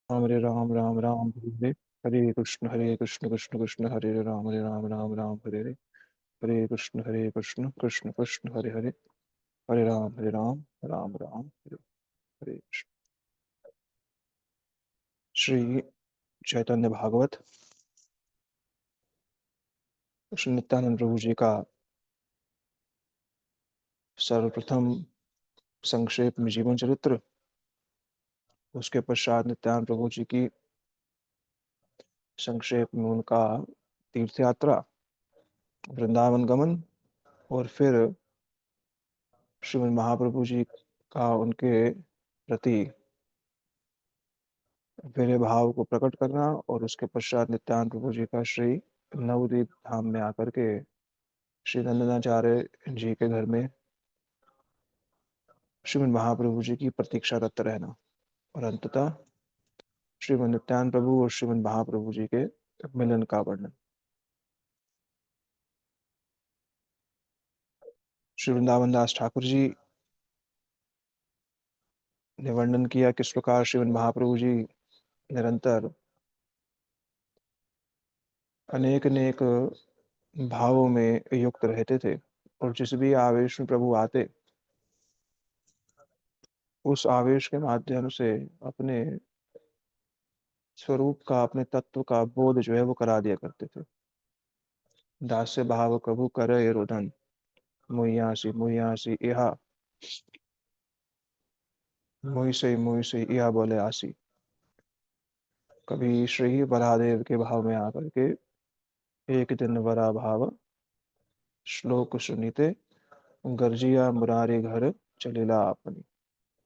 हरे राम राम राम हरे हरे कृष्ण कृष्ण कृष्ण हरे राम राम राम हरे कृष्ण कृष्ण कृष्ण हरे राम राम राम हरे कृष्ण। श्री चैतन्य भागवत श्री नित्यानंद प्रभु जी का सर्वप्रथम संक्षेप में जीवन चरित्र, उसके पश्चात नित्यानंद प्रभु जी की संक्षेप में उनका तीर्थ यात्रा, वृंदावन गमन, और फिर श्रीमद् महाप्रभु जी का उनके प्रति मेरे भाव को प्रकट करना, और उसके पश्चात नित्यानंद प्रभु जी का श्री नवद्वीप धाम में आकर के श्री नंदनाचार्य जी के घर में श्रीमद् महाप्रभु जी की प्रतीक्षारत रहना, और अंततः श्रीमद् नित्यानंद प्रभु और श्रीमद् महाप्रभु जी के मिलन का वर्णन। श्री वृंदावन दास ठाकुर जी ने वर्णन किया किस प्रकार श्रीमद् महाप्रभु जी निरंतर अनेक अनेक भावों में युक्त रहते थे, और जिस भी आवेश में प्रभु आते, उस आवेश के माध्यम से अपने स्वरूप का, अपने तत्व का बोध जो है वो करा दिया करते थे। दास्य भाव कभु करे रुदन, मुयासी इहा, मुई से इहा बोले आसी। कभी श्री वरादेव के भाव में आकर के एक दिन वरा भाव श्लोक सुनीते, गर्जिया मुरारी घर चलिला अपनी।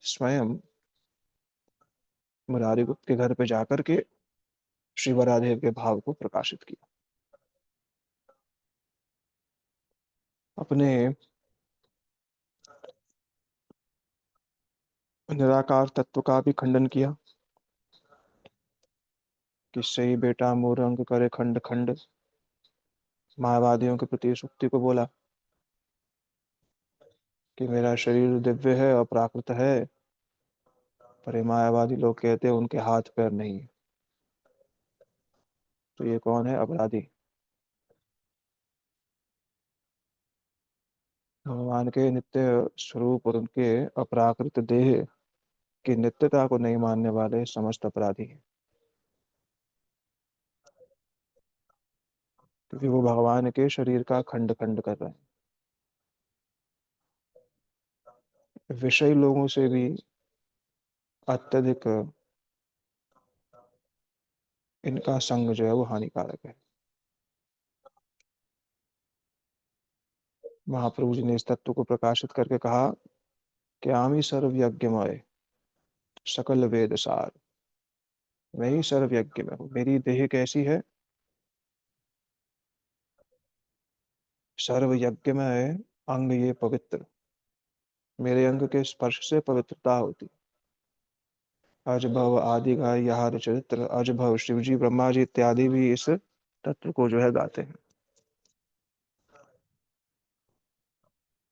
स्वयं मुरारी गुप्त के घर पे जाकर के श्री वरादेव के भाव को प्रकाशित किया। अपने निराकार तत्व का भी खंडन किया कि सही बेटा मोरंग करे खंड खंड। मायावादियों के प्रति इस उक्ति को बोला कि मेरा शरीर दिव्य है और प्राकृत है, पर ये मायावादी लोग कहते हैं उनके हाथ पैर नहीं है। तो ये कौन है? अपराधी। भगवान के नित्य स्वरूप और उनके अपराकृत देह की नित्यता को नहीं मानने वाले समस्त अपराधी हैं, क्योंकि वो भगवान के शरीर का खंड खंड कर रहे हैं। विषयी लोगों से भी अत्यधिक इनका संग जो है वो हानिकारक है। महाप्रभु जी ने इस तत्व को प्रकाशित करके कहा कि आमी सर्वयज्ञमय सकल वेद सार। मैं ही सर्वयज्ञ में हूँ। मेरी देह कैसी है? सर्वयज्ञ में अंग ये पवित्र, मेरे अंग के स्पर्श से पवित्रता होती। अज भव आदि का यह चरित्र, अज भव शिव जी ब्रह्मा जी इत्यादि भी इस तत्व को जो है गाते हैं।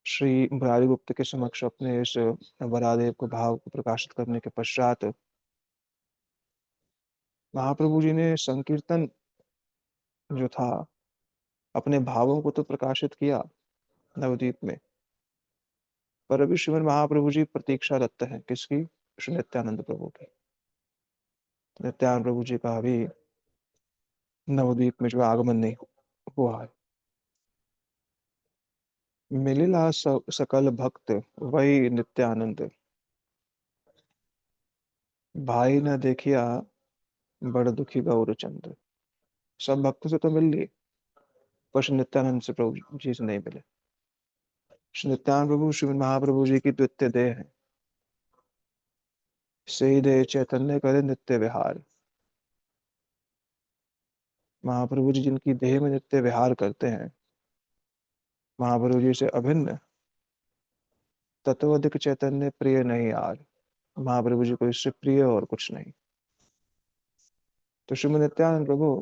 श्री मुरारी गुप्त के समक्ष अपने इस वरादेव को भाव को प्रकाशित करने के पश्चात महाप्रभु जी ने संकीर्तन जो था, अपने भावों को तो प्रकाशित किया नवदीप में, पर अभी श्रीमद् महाप्रभु जी प्रतीक्षारत हैं। किसकी? श्री नित्यानंद प्रभु की। नित्यानंद प्रभु जी का अभी नवदीप में जो आगमन नहीं हुआ है। मिलिला सकल भक्त वही नित्यानंद, भाई न देखिया बड़ दुखी गौरचंद। सब भक्तों से तो मिल लिए, पर श्री नित्यानंद से प्रभु जी से नहीं मिले। श्री नित्यानंद प्रभु श्री महाप्रभु जी की द्वितीय देह है। सही देह चैतन्य करे नित्य विहार। महाप्रभु जी जिनकी देह में नित्य विहार करते हैं, महाप्रभु जी से अभिन्न तत्वधिक चैतन्य प्रिय नहीं आर। महाप्रभु जी को इससे प्रिय और कुछ नहीं। तो श्रीमद नित्यानंद प्रभु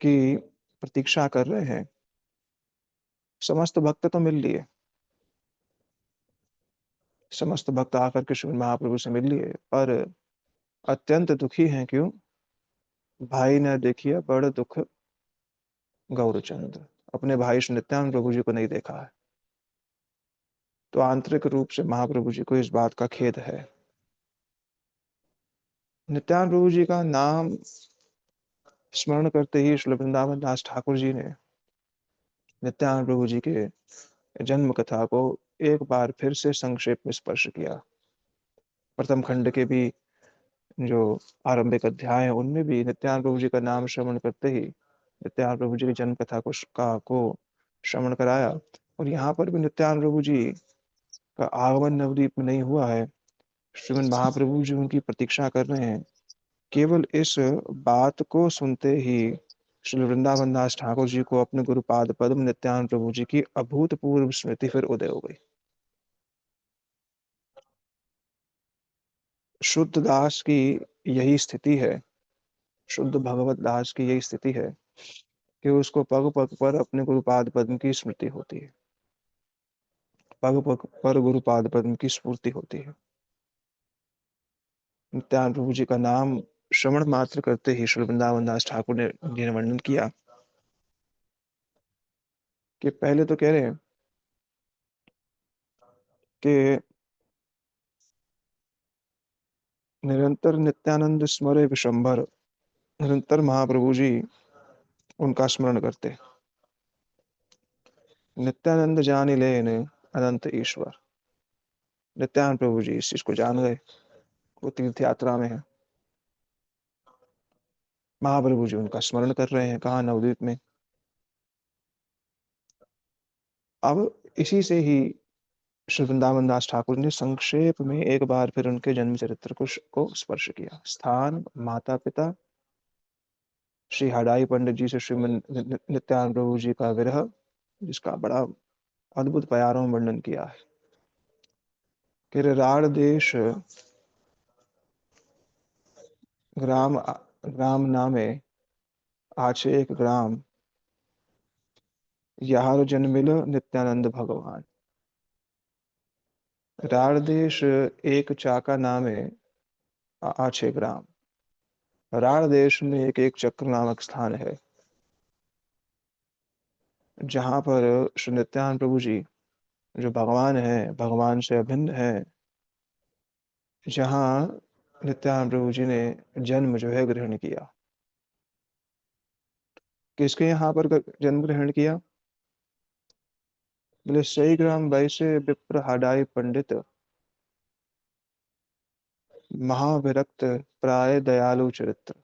की प्रतीक्षा कर रहे हैं। समस्त भक्त तो मिल लिए, समस्त भक्त आकर के श्रीमद् महाप्रभु से मिल लिए, पर अत्यंत दुखी हैं। क्यों? भाई ने देखिए बड़ दुख गौरचंद, अपने भाई श्री नित्यानंद प्रभु जी को नहीं देखा है। तो आंतरिक रूप से महाप्रभु जी को इस बात का खेद है। नित्यानंद प्रभु जी का नाम स्मरण करते ही श्री वृंदावन दास ठाकुर जी ने नित्यानंद प्रभु जी के जन्म कथा को एक बार फिर से संक्षेप में स्पर्श किया। प्रथम खंड के भी जो आरंभिक अध्याय है उनमें भी नित्यानंद प्रभु जी का नाम श्रवण करते ही नित्यानंद प्रभु जी की जन्म कथा को श्रवण कराया। और यहाँ पर भी नित्यानंद प्रभु जी का आगमन नवद्वीप में नहीं हुआ है। श्रीमद् महाप्रभु जी उनकी प्रतीक्षा कर रहे हैं। केवल इस बात को सुनते ही श्री वृंदावन दास ठाकुर जी को अपने गुरुपाद पद्म नित्यानंद प्रभु जी की अभूतपूर्व स्मृति फिर उदय हो गई। शुद्ध दास की यही स्थिति है, शुद्ध भगवत दास की यही स्थिति है कि उसको पग पग पर अपने गुरुपाद पद्म की स्मृति होती है, पग पग पर गुरुपाद पद्म की स्फूर्ति होती है। नित्यानंद प्रभु जी का नाम श्रवण मात्र करते ही श्री वृंदावन दास ठाकुर ने यह वर्णन किया कि पहले तो कह रहे हैं कि निरंतर नित्यानंद स्मरे विशंभर, निरंतर महाप्रभु जी उनका स्मरण करते। नित्यानंद जान लेन अनंत ईश्वर, नित्यानंद प्रभु जी इस चीज को जान गए। वो तीर्थ यात्रा में है, महाप्रभु जी उनका स्मरण कर रहे हैं, कहा? नवद्वीप में। अब इसी से ही श्री वृंदावन दास ठाकुर ने संक्षेप में एक बार फिर उनके जन्म चरित्र को स्पर्श किया। स्थान, माता पिता, श्री हडाई पंडित जी से नित्यानंद प्रभु जी का विरह, जिसका बड़ा अद्भुत प्यारों में वर्णन किया है। किराड़ देश ग्राम ग्राम नामे आछे एक ग्राम, यार जन्मिल नित्यानंद भगवान। राड़ देश एक चाका नामे आछे ग्राम, राड़ देश में एक चक्र नामक स्थान है, जहां पर श्री नित्यानंद प्रभु जी जो भगवान है, भगवान से अभिन्न है, जहां नित्यानंद प्रभु जी ने जन्म जो है ग्रहण किया। किसके यहाँ पर जन्म ग्रहण किया? बोले सही ग्राम वैसे विप्र हाडाई पंडित, महाविरक्त प्राय दयालु चरित्र।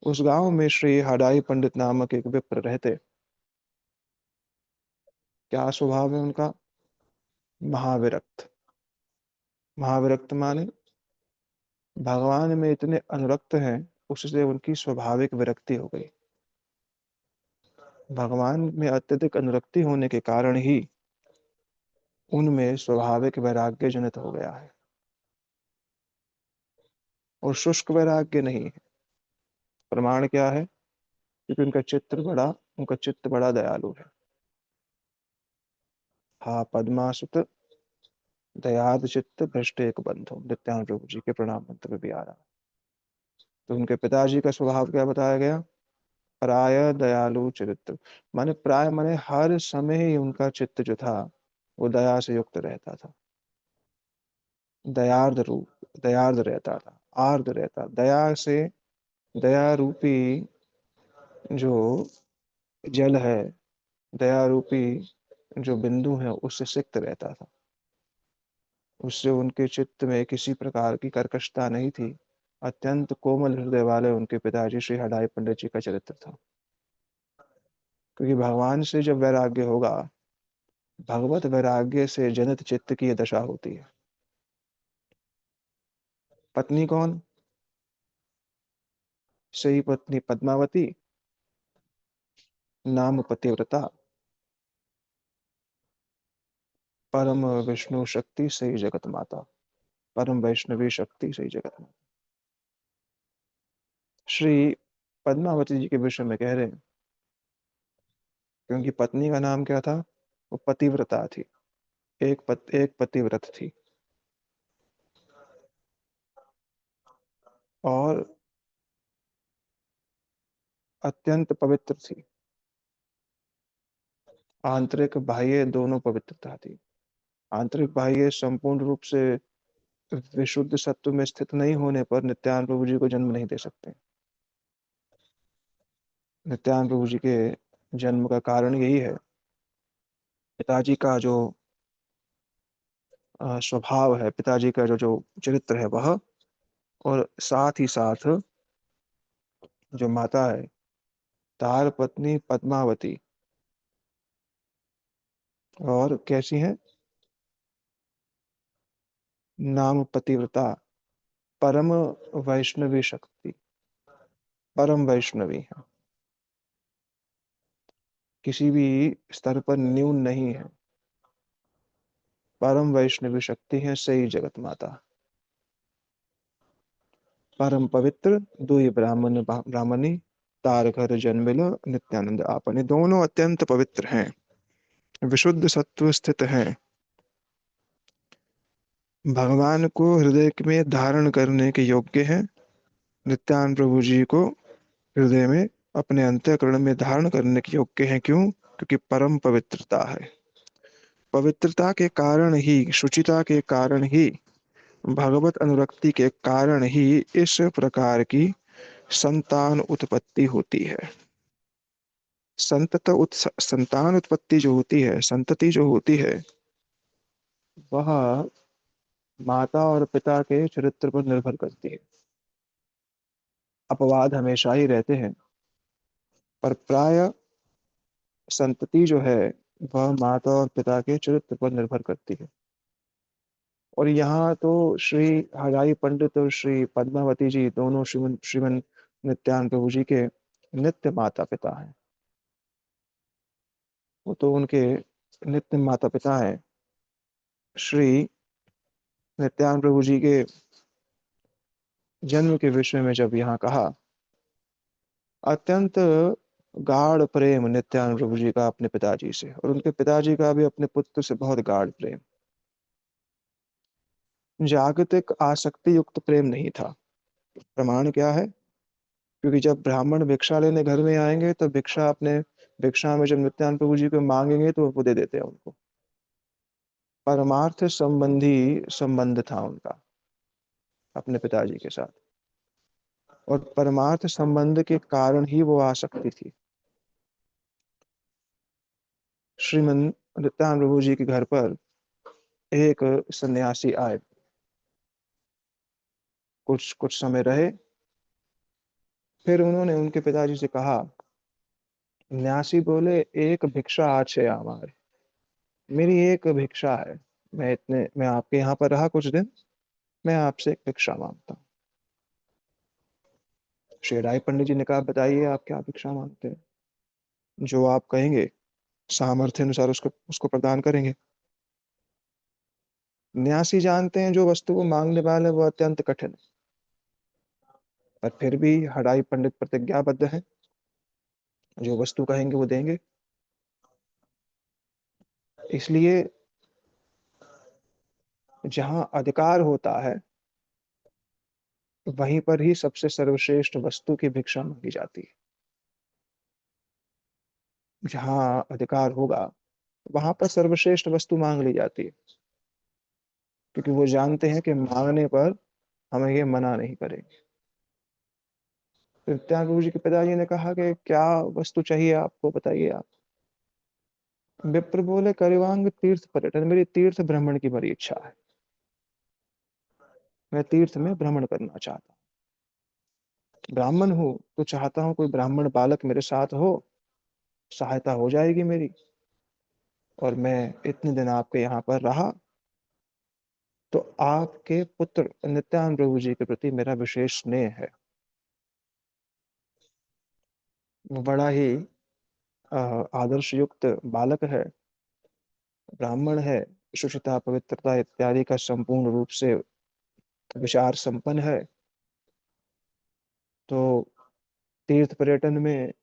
उस गांव में श्री हाडाई पंडित नामक एक विप्र रहते। क्या स्वभाव है उनका? महाविरक्त। महाविरक्त माने भगवान में इतने अनुरक्त हैं, उससे उनकी स्वाभाविक विरक्ति हो गई। भगवान में अत्यधिक अनुरक्ति होने के कारण ही उनमें स्वाभाविक वैराग्य जनित हो गया है, और शुष्क वैराग्य नहीं है। प्रमाण क्या है? क्योंकि उनका चित्त बड़ा दयालु है। हा पद्मासुत दयाद चित्त भ्रष्ट एक बंधु, नित्यानंद प्रभु जी के प्रणाम मंत्र में भी आ रहा। तो उनके पिताजी का स्वभाव क्या बताया गया? प्राय दयालु चरित्र, माने प्राय माने हर समय ही उनका चित्त जो था वो दया से युक्त रहता था। दयार्द रहता था, आर्द रहता, दया से, दया रूपी जो जल है, दया रूपी जो बिंदु है, उससे सिक्त रहता था। उससे उनके चित्त में किसी प्रकार की कर्कशता नहीं थी। अत्यंत कोमल हृदय वाले उनके पिताजी श्री हडाई पंडित जी का चरित्र था। क्योंकि भगवान से जब वैराग्य होगा, भगवत वैराग्य से जनित चित्त की यह दशा होती है। पत्नी कौन? सही पत्नी पद्मावती, नाम पतिव्रता, परम विष्णु शक्ति सही जगत माता, परम वैष्णवी शक्ति सही जगत माता। श्री पद्मावती जी के विषय में कह रहे हैं, क्योंकि पत्नी का नाम क्या था? वो पतिव्रता थी। एक पतिव्रत थी और अत्यंत पवित्र थी। आंतरिक बाह्य दोनों पवित्रता थी। आंतरिक बाह्य संपूर्ण रूप से विशुद्ध सत्व में स्थित नहीं होने पर नित्यानंद प्रभु जी को जन्म नहीं दे सकते। नित्यानंद प्रभु जी के जन्म का कारण यही है, पिताजी का जो स्वभाव है, पिताजी का जो जो चरित्र है वह, और साथ ही साथ जो माता है, तार पत्नी पद्मावती, और कैसी है, नाम पतिव्रता, परम वैष्णवी शक्ति, परम वैष्णवी है, किसी भी स्तर पर न्यून नहीं है, परम वैष्णवी शक्ति है, सही जगत माता। परम पवित्र दुई ब्राह्मणी, तार घर जन्मिल नित्यानंद आपने, दोनों अत्यंत पवित्र हैं, विशुद्ध सत्व स्थित हैं, भगवान को हृदय में धारण करने के योग्य हैं। नित्यानंद प्रभु जी को हृदय में, अपने अंतःकरण में धारण करने के योग्य हैं। क्यों? क्योंकि परम पवित्रता है। पवित्रता के कारण ही, शुचिता के कारण ही, भगवत अनुरक्ति के कारण ही इस प्रकार की संतान उत्पत्ति होती है। संतान उत्पत्ति जो होती है, संतति जो होती है, वह माता और पिता के चरित्र पर निर्भर करती है। अपवाद हमेशा ही रहते हैं, पर प्राय संतति जो है वह माता और पिता के चरित्र पर निर्भर करती है। और यहाँ तो श्री हराई पंडित और श्री पद्मावती जी दोनों श्रीमन श्रीमन नित्यानंद प्रभु जी के नित्य माता पिता हैं। वो तो उनके नित्य माता पिता हैं। श्री नित्यानंद प्रभु जी के जन्म के विषय में जब यहाँ कहा, अत्यंत गाढ़ प्रेम नित्यानंद प्रभु जी का अपने पिताजी से, और उनके पिताजी का भी अपने पुत्र से बहुत गाढ़ प्रेम, जागतिक आसक्ति युक्त प्रेम नहीं था। प्रमाण क्या है? क्योंकि जब ब्राह्मण भिक्षा लेने घर में आएंगे तो भिक्षा में जब नित्यानंद प्रभु जी को मांगेंगे तो वो दे देते हैं उनको। परमार्थ संबंधी संबंध था उनका अपने पिताजी के साथ, और परमार्थ संबंध के कारण ही वो आसक्ति थी। श्रीमन नित्यानंद प्रभु जी के घर पर एक सन्यासी आए, कुछ कुछ समय रहे, फिर उन्होंने उनके पिताजी से कहा, न्यासी बोले, एक भिक्षा आज है हमारे, मेरी एक भिक्षा है, मैं आपके यहाँ पर रहा कुछ दिन, मैं आपसे एक भिक्षा मांगता हूँ। श्री राय पंडित जी ने कहा, बताइए आप क्या भिक्षा मांगते हैं? जो आप कहेंगे सामर्थ्य अनुसार उसको उसको प्रदान करेंगे। न्यासी जानते हैं जो वस्तु को मांगने वाले वो अत्यंत कठिन है, पर फिर भी हराई पंडित प्रतिज्ञाबद्ध है, जो वस्तु कहेंगे वो देंगे। इसलिए जहाँ अधिकार होता है वहीं पर ही सबसे सर्वश्रेष्ठ वस्तु की भिक्षा मांगी जाती है। जहाँ अधिकार होगा वहां पर सर्वश्रेष्ठ वस्तु मांग ली जाती है, क्योंकि वो जानते हैं कि मांगने पर हमें ये मना नहीं करेंगे। फिर त्यागू जी के पिताजी ने कहा कि क्या वस्तु चाहिए आपको, बताइए आप। विप्र बोले, करिवांग तीर्थ पर्यटन, मेरी तीर्थ भ्रमण की बड़ी इच्छा है, मैं तीर्थ में भ्रमण करना चाहता हूँ। ब्राह्मण हूँ तो चाहता हूँ कोई ब्राह्मण बालक मेरे साथ हो, सहायता हो जाएगी मेरी, और मैं इतने दिन आपके यहाँ पर रहा तो आपके पुत्र नित्यानंद प्रभु जी के प्रति मेरा विशेष स्नेह है। वो बड़ा ही आदर्श युक्त बालक है, ब्राह्मण है, शुचिता पवित्रता इत्यादि का संपूर्ण रूप से विचार संपन्न है। तो तीर्थ पर्यटन में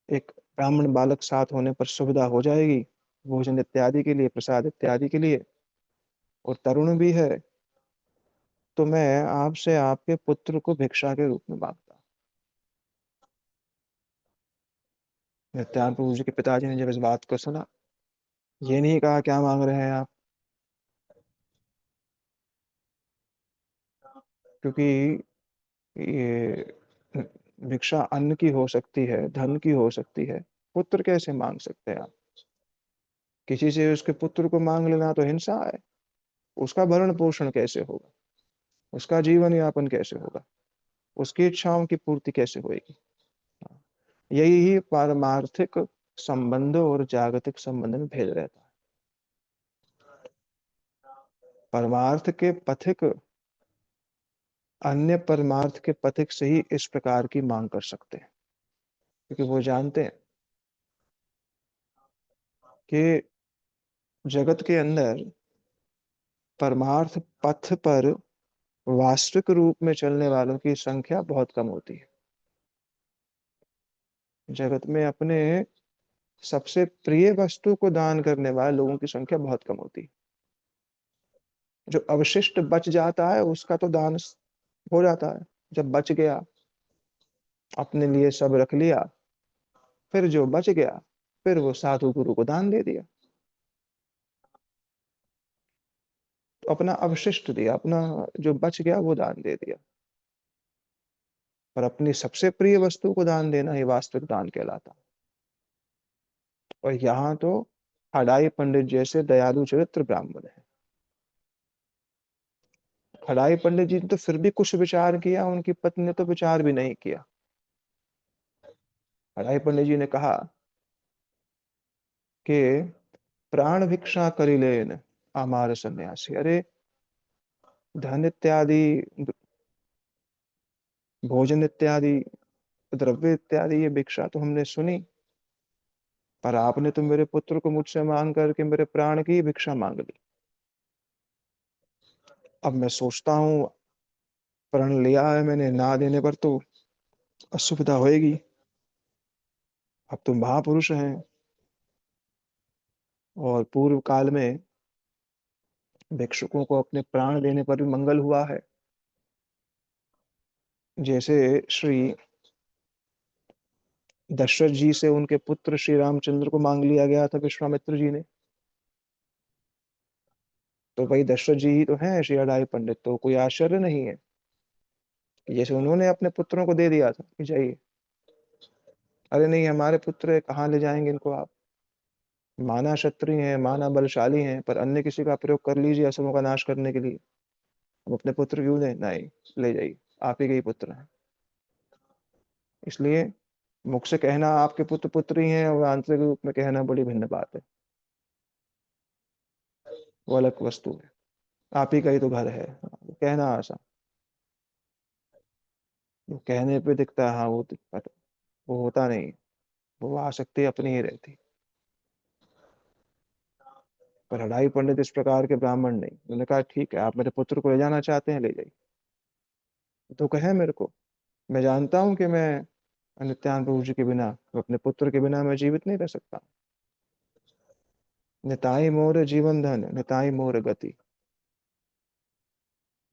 एक ब्राह्मण बालक साथ होने पर सुविधा हो जाएगी, भोजन इत्यादि के लिए, प्रसाद इत्यादि के लिए, और तरुण भी है, तो मैं आपसे आपके पुत्र को भिक्षा के रूप में मांगता। नित्यानंद प्रभु जी के पिताजी ने जब इस बात को सुना, ये नहीं कहा क्या मांग रहे हैं आप, क्योंकि ये भिक्षा अन्न की हो सकती है, धन की हो सकती है, पुत्र कैसे मांग सकते हैं आप? किसी से उसके पुत्र को मांग लेना तो हिंसा है। उसका भरण पोषण कैसे होगा, उसका जीवन यापन कैसे होगा, उसकी इच्छाओं की पूर्ति कैसे होगी? यही ही पारमार्थिक संबंध और जागतिक संबंध में भेद रहता है। परमार्थ के पथिक अन्य परमार्थ के पथिक से ही इस प्रकार की मांग कर सकते हैं, क्योंकि वो जानते हैं कि जगत के अंदर परमार्थ पथ पर वास्तविक रूप में चलने वालों की संख्या बहुत कम होती है। जगत में अपने सबसे प्रिय वस्तु को दान करने वाले लोगों की संख्या बहुत कम होती है। जो अवशिष्ट बच जाता है उसका तो दान हो जाता है। जब बच गया, अपने लिए सब रख लिया, फिर जो बच गया, फिर वो साधु गुरु को दान दे दिया। तो अपना अवशिष्ट दिया, अपना जो बच गया वो दान दे दिया। पर अपनी सबसे प्रिय वस्तु को दान देना ही वास्तविक दान कहलाता। और यहाँ तो हडाई पंडित जैसे दयालु चरित्र ब्राह्मण है। हडाई पंडित जी ने तो फिर भी कुछ विचार किया, उनकी पत्नी ने तो विचार भी नहीं किया। हडाई पंडित जी ने कहा कि प्राण भिक्षा करी लेन आमार सन्यासी। अरे, धन इत्यादि, भोजन इत्यादि, द्रव्य इत्यादि ये भिक्षा तो हमने सुनी, पर आपने तो मेरे पुत्र को मुझसे मांग करके मेरे प्राण की भिक्षा मांग ली। अब मैं सोचता हूँ, प्रण लिया है मैंने, ना देने पर तो असुविधा होएगी। अब तुम महापुरुष हैं, और पूर्व काल में भिक्षुकों को अपने प्राण देने पर भी मंगल हुआ है। जैसे श्री दशरथ जी से उनके पुत्र श्री रामचंद्र को मांग लिया गया था विश्वामित्र जी ने, तो भाई दशरथ जी ही तो हैं श्री अडाई पंडित, तो कोई आश्चर्य नहीं है कि जैसे उन्होंने अपने पुत्रों को दे दिया था कि जाइए। अरे नहीं, हमारे पुत्र है, कहाँ ले जाएंगे इनको आप? माना क्षत्रिय हैं, माना बलशाली हैं, पर अन्य किसी का प्रयोग कर लीजिए असुरों का नाश करने के लिए। अब अपने पुत्र क्यों दें? नहीं, ले जाइए, आप ही के ही पुत्र हैं। इसलिए मुख से कहना आपके पुत्र पुत्री हैं, और आंतरिक रूप में कहना बड़ी भिन्न बात है। वो अलग वस्तु है। आप ही का ही तो घर है, कहना आसान, वो कहने पे दिखता है, हाँ वो दिखता, वो होता नहीं। वो आसक्ति अपनी ही रहती। पर हड़ाई पंडित इस प्रकार के ब्राह्मण नहीं। उन्होंने कहा ठीक है, आप मेरे पुत्र को ले जाना चाहते हैं, ले जाइए। तो कहे मेरे को, मैं जानता हूं कि मैं नित्यानंद प्रभु जी के बिना, अपने पुत्र के बिना मैं जीवित नहीं रह सकता। निताई मोर जीवन धन, निताई मोर गति।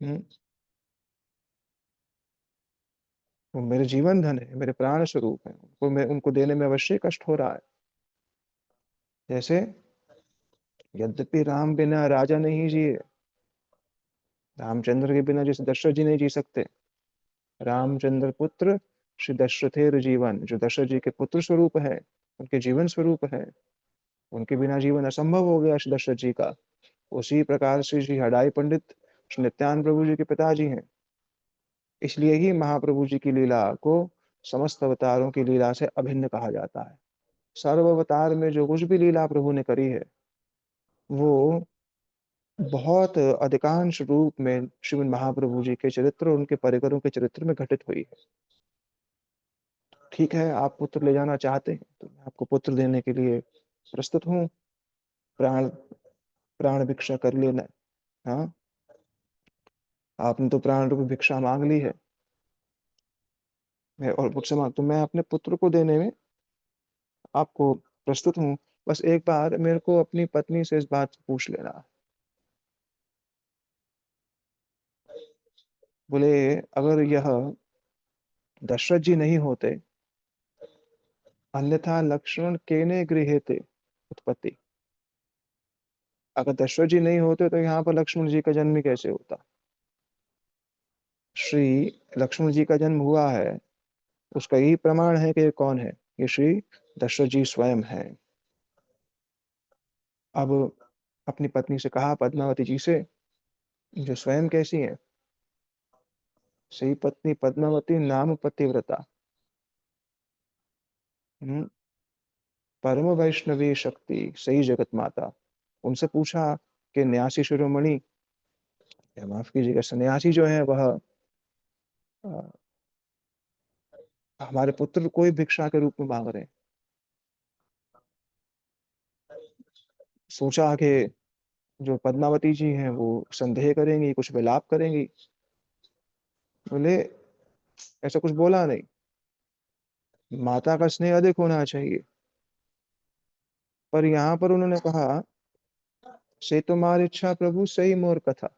हम्म, वो मेरे जीवन धन है, मेरे प्राण स्वरूप है, उनको मैं उनको देने में अवश्य कष्ट हो रहा है। जैसे यद्यपि राम बिना राजा नहीं जिए, रामचंद्र के बिना जैसे दशरथ जी नहीं जी सकते, रामचंद्र पुत्र श्री दशरथेर जीवन, जो दशरथ जी के पुत्र स्वरूप है, उनके जीवन स्वरूप है, उनके बिना जीवन असंभव हो गया श्री दशरथ जी का। उसी प्रकार से श्री हडाई पंडित श्री नित्यानंद प्रभु जी के पिताजी हैं। इसलिए ही महाप्रभु जी की लीला को समस्त अवतारों की लीला से अभिन्न कहा जाता है। सर्व अवतार में जो कुछ भी लीला प्रभु ने करी है, वो बहुत अधिकांश रूप में श्रीमद् महाप्रभु जी के चरित्र और उनके परिकरों के चरित्र में घटित हुई है। ठीक है, आप पुत्र ले जाना चाहते हैं तो मैं आपको पुत्र देने के लिए प्रस्तुत हूँ। प्राण प्राण भिक्षा कर लेना। हाँ, आपने तो प्राण रूपी भिक्षा मांग ली है, मैं और मुझसे मांग, तो मैं अपने पुत्र को देने में आपको प्रस्तुत हूँ। बस एक बार मेरे को अपनी पत्नी से इस बात पूछ लेना। बोले अगर यह दशरथ जी नहीं होते, अन्यथा लक्ष्मण केने गृहेते उत्पत्ति। अगर दशरथ जी नहीं होते तो यहाँ पर लक्ष्मण जी का जन्म ही कैसे होता? श्री लक्ष्मण जी का जन्म हुआ है, उसका यही प्रमाण है कि ये कौन है? ये श्री दशरथ जी स्वयं हैं। अब अपनी पत्नी से कहा पद्मावती जी से, जो स्वयं कैसी हैं? सही पत्नी पद्मावती नाम पतिव्रता, हुँ, परम वैष्णवी शक्ति, सही जगत माता। उनसे पूछा कि न्यासी शिरोमणि, या माफ़ कीजिएगा सन्यासी जो है वह अ, हमारे पुत्र को ही भिक्षा के रूप में माँग रहे हैं। सोचा कि जो पद्मावती जी हैं वो संदेह करेंगी, कुछ विलाप करेंगी। बोले ऐसा कुछ बोला नहीं, माता का स्नेह अधिक होना चाहिए। पर यहाँ पर उन्होंने कहा, "से तुम्हार इच्छा प्रभु सही मोर कथा।"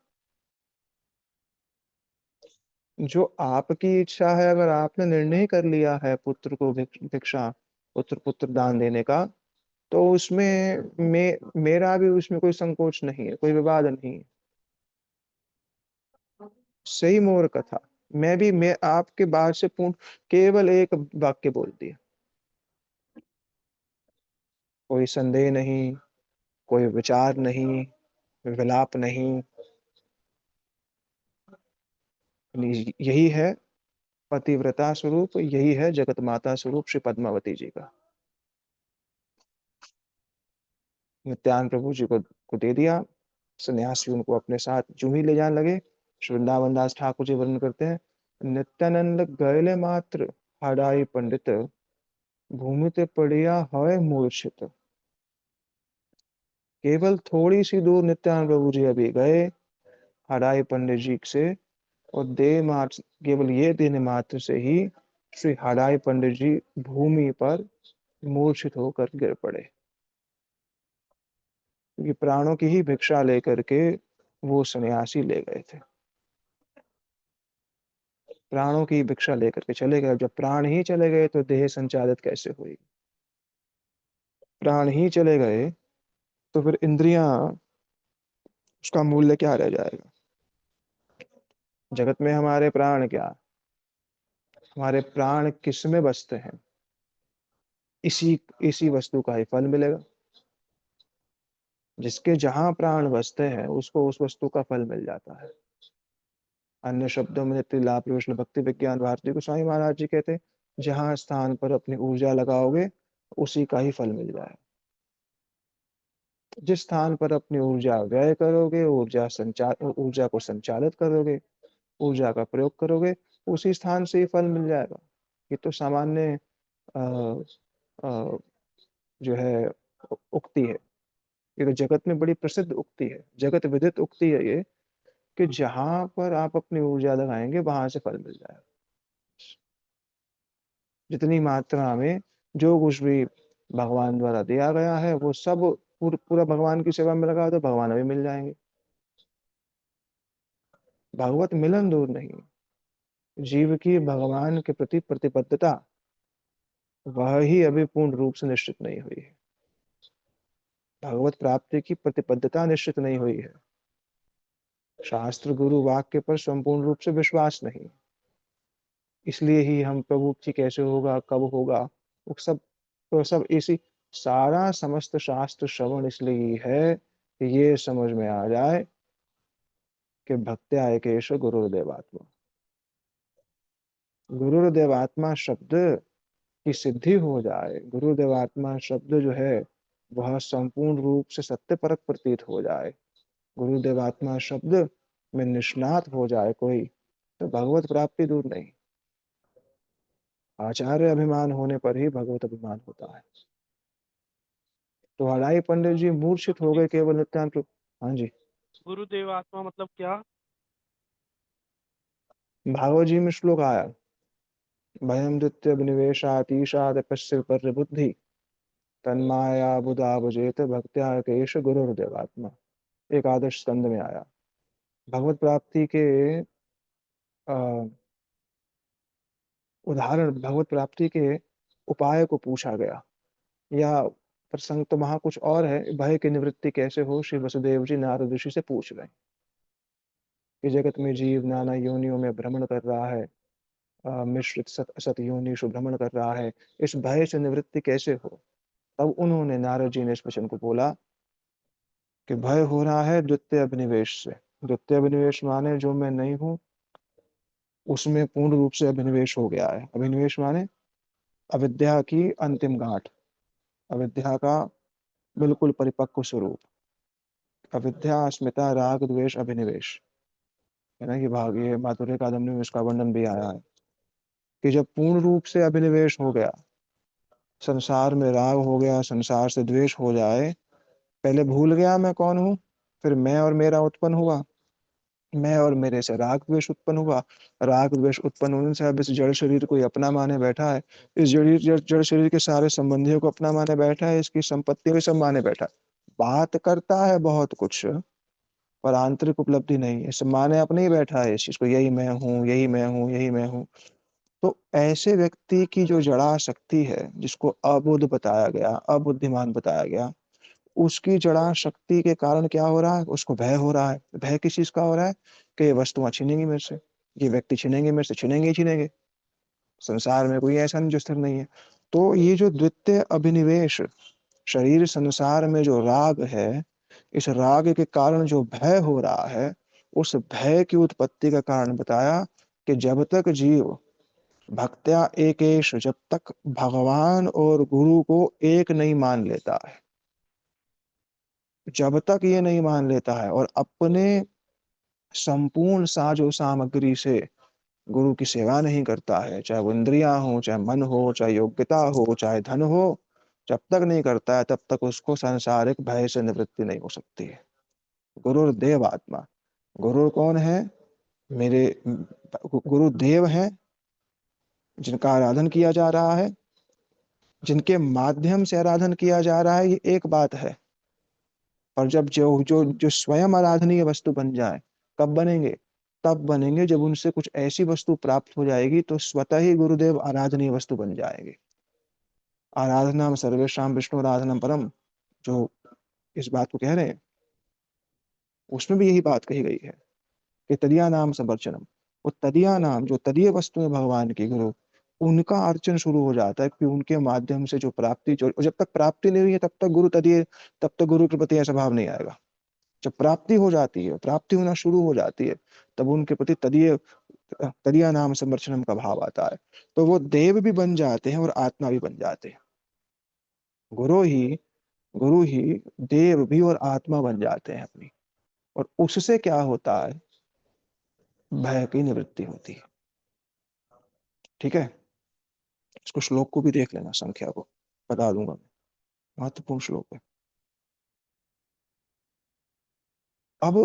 जो आपकी इच्छा है, अगर आपने निर्णय कर लिया है पुत्र को भिक्षा पुत्र दान देने का, तो उसमें मेरा भी उसमें कोई संकोच नहीं है, कोई विवाद नहीं है। सही मोर कथा। मैं आपके बात से पूर्ण केवल एक वाक्य बोल दिया। कोई संदेह नहीं, कोई विचार नहीं, विलाप नहीं। यही है पतिव्रता स्वरूप, यही है जगत माता स्वरूप श्री पद्मावती जी का। नित्यानंद प्रभु जी को दे दिया। सन्यासी उनको अपने साथ यूँ ही ले जाने लगे। श्री वृंदावन दास ठाकुर जी वर्णन करते हैं, नित्यानंद गए मात्र हाडाई पंडित, भूमि ते पड़िया है मूर्छित। केवल थोड़ी-सी दूर नित्यानंद प्रभु जी अभी गए, हराई पंडित जी से, और देह मात्र केवल ये देह मात्र से ही श्री हराई पंडित जी भूमि पर मूर्छित होकर गिर पड़े। क्योंकि प्राणों की ही भिक्षा लेकर के वो सन्यासी ले गए थे। प्राणों की भिक्षा लेकर के चले गए। जब प्राण ही चले गए तो देह संचालित कैसे हुई? प्राण ही चले गए तो फिर इंद्रियाँ, उसका मूल्य क्या रह जाएगा? जगत में हमारे प्राण क्या? हमारे प्राण किसमें बसते हैं? इसी इसी वस्तु का ही फल मिलेगा। जिसके जहाँ प्राण बसते हैं, उसको उस वस्तु का फल मिल जाता है। अन्य शब्दों में नित्य लाभ प्रविष्णु भक्ति विज्ञान भारती गोस्वामी महाराज जी कहते हैं, जहाँ स्थान पर अपनी ऊर्जा लगाओगे, उसी का ही फल मिल जाएगा। जिस स्थान पर अपनी ऊर्जा व्यय करोगे, ऊर्जा को संचालित करोगे, ऊर्जा का प्रयोग करोगे, उसी स्थान से ही फल मिल जाएगा। ये तो सामान्य अ अ, जो है उक्ति है। ये तो जगत में बड़ी प्रसिद्ध उक्ति है, जगत विदित उक्ति है ये, कि जहाँ पर आप अपनी ऊर्जा लगाएँगे, वहाँ से फल मिल जाएगा। जितनी मात्रा में जो कुछ भी भगवान द्वारा दिया गया है, वो सब पूरा भगवान की सेवा में लगा दो, भगवान अभी मिल जाएँगे। भगवत मिलन दूर नहीं, जीव की भगवान के प्रति प्रतिबद्धता, वह ही अभी पूर्ण रूप से निश्चित नहीं हुई है। भगवत प्राप्ति की प्रतिबद्धता निश्चित नहीं हुई है। शास्त्र गुरु वाक्य पर संपूर्ण रूप से विश्वास नहीं। इसलिए ही हम प्रभु जी कैसे होगा, कब होगा, वो सब इसी सारा समस्त शास्त्र श्रवण इसलिए ही है कि ये समझ में आ जाए कि भक्त्या एकेश गुरुर्देवात्मा। गुरुर्देवात्मा शब्द की सिद्धि हो जाए, गुरुदेवात्मा शब्द जो है, वह संपूर्ण रूप से सत्यपरक प्रतीत हो जाए, गुरुदेवात्मा शब्द में निष्णात हो जाए कोई, तो भगवत प्राप्ति दूर नहीं। आचार्य अभिमान होने पर ही भगवत अभिमान होता है। तो हराई पंडित जी मूर्छित हो गए केवल नित्यानंद हाँ जी, गुरुदेव आत्मा मतलब क्या? भागवत जी में श्लोक आया, भयम द्वितीय विनिवेशात ईशाद पश्य पर बुद्धि, तन्माया बुधावजेत भक्त्या केश गुरुर्देवात्मा। एकादश स्कंद में आया। भगवत प्राप्ति के अ, उदाहरण, भगवत प्राप्ति के उपाय को पूछा गया। या प्रसंग तो वहाँ कुछ और है, भय की निवृत्ति कैसे हो, श्री वसुदेव जी नारद ऋषि से पूछ रहे हैं कि जगत में जीव नाना योनियों में भ्रमण कर रहा है, मिश्रित सत असत योनिषु भ्रमण कर रहा है, इस भय से निवृत्ति कैसे हो। तब उन्होंने, नारद जी ने इस वचन को बोला कि भय हो रहा है द्वितीय अभिनिवेश से। द्वितीय अभिनिवेश माने जो मैं नहीं हूँ उसमें पूर्ण रूप से अभिनिवेश हो गया है। अभिनिवेश माने अविद्या की अंतिम गांठ, अविद्या का बिल्कुल परिपक्व स्वरूप। अविद्या, अस्मिता, राग, द्वेष, अभिनिवेश, है ना। ये भाग, ये माधुर्य कादम्बनी में इसका वर्णन भी आया है कि जब पूर्ण रूप से अभिनिवेश हो गया, संसार में राग हो गया, संसार से द्वेष हो जाए, पहले भूल गया मैं कौन हूँ, फिर मैं और मेरा उत्पन्न हुआ, मैं और मेरे से राग द्वेष उत्पन्न हुआ, राग द्वेष उत्पन्न होने से अब इस जड़ शरीर को ही अपना माने बैठा है, इस जड़ शरीर के सारे संबंधियों को अपना माने बैठा है, इसकी संपत्तियों को सब माने बैठा है। बात करता है बहुत कुछ, पर आंतरिक उपलब्धि नहीं है, सब माने अपने ही बैठा है इस चीज को, यही मैं हूँ, यही मैं हूँ, यही मैं हूँ। तो ऐसे व्यक्ति की जो जड़ा शक्ति है, जिसको अबुद्ध बताया गया, अबुद्धिमान बताया गया, उसकी जड़ा शक्ति के कारण क्या हो रहा है, उसको भय हो रहा है। भय किस चीज का हो रहा है कि ये वस्तुएं छीनेंगी मेरे से, ये व्यक्ति छीनेंगे मेरे से, छीनेंगे ही छीनेंगे। संसार में कोई ऐसा नहीं जो स्थिर नहीं है। तो ये जो द्वितीय अभिनिवेश, शरीर संसार में जो राग है, इस राग के कारण जो भय हो रहा है, उस भय की उत्पत्ति का कारण बताया कि जब तक जीव भक्त्या एकेश, जब तक भगवान और गुरु को एक नहीं मान लेता है, जब तक ये नहीं मान लेता है और अपने संपूर्ण साजो सामग्री से गुरु की सेवा नहीं करता है, चाहे वो इंद्रियां हो, चाहे मन हो, चाहे योग्यता हो, चाहे धन हो, जब तक नहीं करता है तब तक उसको सांसारिक भय से निवृत्ति नहीं हो सकती है। गुरुर्देव आत्मा, गुरु कौन है, मेरे गुरु देव हैं, जिनका आराधन किया जा रहा है, जिनके माध्यम से आराधन किया जा रहा है, ये एक बात है। और जब जो जो जो स्वयं आराधनीय वस्तु बन जाए, कब बनेंगे, तब बनेंगे जब उनसे कुछ ऐसी वस्तु प्राप्त हो जाएगी तो स्वतः ही गुरुदेव आराधनीय वस्तु बन जाएंगे। आराधना में सर्वेशाम विष्णु आराधना परम, जो इस बात को कह रहे हैं, उसमें भी यही बात कही गई है कि तदिया नाम समर्चनम। वो तदिया नाम, जो तदीय वस्तु है भगवान की, गुरु, उनका अर्चन शुरू हो जाता है कि उनके माध्यम से जो प्राप्ति, जो जब तक प्राप्ति नहीं हुई है तब तक गुरु तदीय, तब तक गुरु के प्रति ऐसा भाव नहीं आएगा। जब प्राप्ति हो जाती है, प्राप्ति होना शुरू हो जाती है, तब उनके प्रति तदीय, तदीय नाम समर्चनम का भाव आता है। तो वो देव भी बन जाते हैं और आत्मा भी बन जाते हैं। गुरु ही गुरु ही देव भी और आत्मा बन जाते हैं अपनी। और उससे क्या होता है, भय की निवृत्ति होती है। ठीक है, इसको श्लोक को भी देख लेना, संख्या को बता दूंगा मैं, महत्वपूर्ण श्लोक है। अब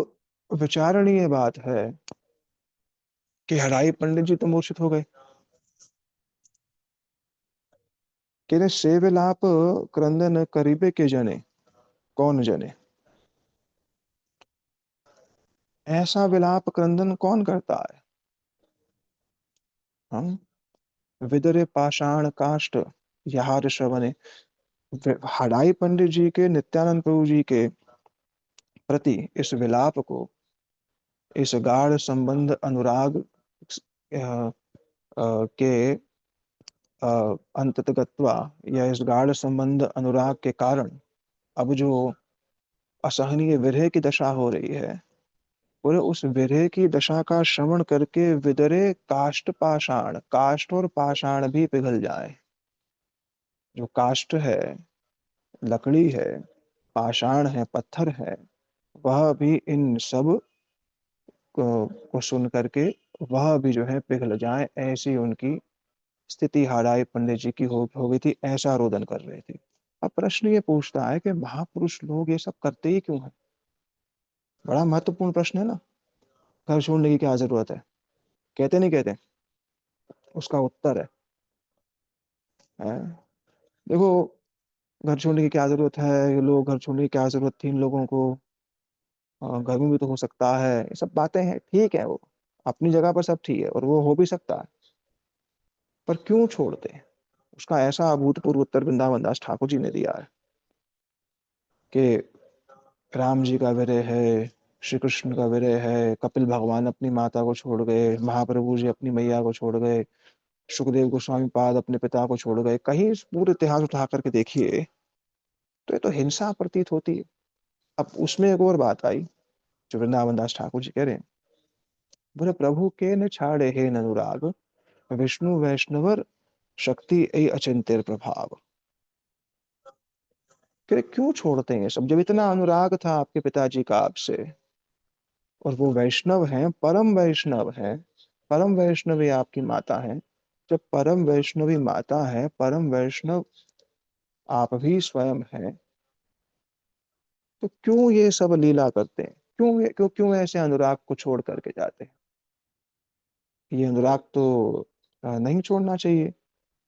विचारणीय बात है कि हराई पंडित जी तो मूर्छित हो गए, कि से विलाप क्रंदन करीबे के जने, कौन जने, ऐसा विलाप क्रंदन कौन करता है। हम विदरे पाषाण काष्ट यहार श्रवणे, हड़ाई पंडित जी के, नित्यानंद प्रभु जी के प्रति इस विलाप को, इस गाढ़ संबंध अनुराग के अंततगत्वा, या इस गाढ़ संबंध अनुराग के कारण अब जो असहनीय विरह की दशा हो रही है, पूरे उस विरह की दशा का श्रवण करके विदरे काष्ठ पाषाण, काष्ठ और पाषाण भी पिघल जाए। जो काष्ठ है, लकड़ी है, पाषाण है, पत्थर है, वह भी इन सब को सुन करके वह भी जो है पिघल जाए, ऐसी उनकी स्थिति हाड़ाई पंडित जी की हो गई थी, ऐसा रोदन कर रहे थे। अब प्रश्न ये पूछता है कि महापुरुष लोग ये सब करते ही क्यों है। बड़ा महत्वपूर्ण प्रश्न है ना, घर छोड़ने की क्या जरूरत है, कहते नहीं कहते, उसका उत्तर है। देखो, घर छोड़ने की क्या जरूरत है, ये लोग घर छोड़ने की क्या जरूरत थी इन लोगों को, घर में भी तो हो सकता है, ये सब बातें हैं, ठीक है, वो अपनी जगह पर सब ठीक है और वो हो भी सकता है, पर क्यों छोड़ते हैं? उसका ऐसा अभूतपूर्व उत्तर वृंदावन दास ठाकुर जी ने दिया है कि राम जी का विरह है, श्री कृष्ण का विरह है, कपिल भगवान अपनी माता को छोड़ गए, महाप्रभु जी अपनी मैया को छोड़ गए, सुखदेव गोस्वामी पाद अपने पिता को छोड़ गए, कहीं इस पूरे इतिहास उठा करके देखिए तो ये तो हिंसा प्रतीत होती है। अब उसमें एक और बात आई जो वृंदावन दास ठाकुर जी कह रहे हैं, बोले प्रभु के न छाड़े हे न अनुराग, विष्णु वैष्णवर शक्ति ऐ अचिंत्य प्रभाव। कह रहे क्यों छोड़ते हैं ये सब, जब इतना अनुराग था आपके पिताजी का आपसे, और वो वैष्णव हैं, परम वैष्णव हैं, परम वैष्णवी आपकी माता है, जब परम वैष्णवी माता है, परम वैष्णव आप भी स्वयं हैं, तो क्यों ये सब लीला करते हैं, क्यों ऐसे अनुराग को छोड़ करके जाते हैं? ये अनुराग तो नहीं छोड़ना चाहिए,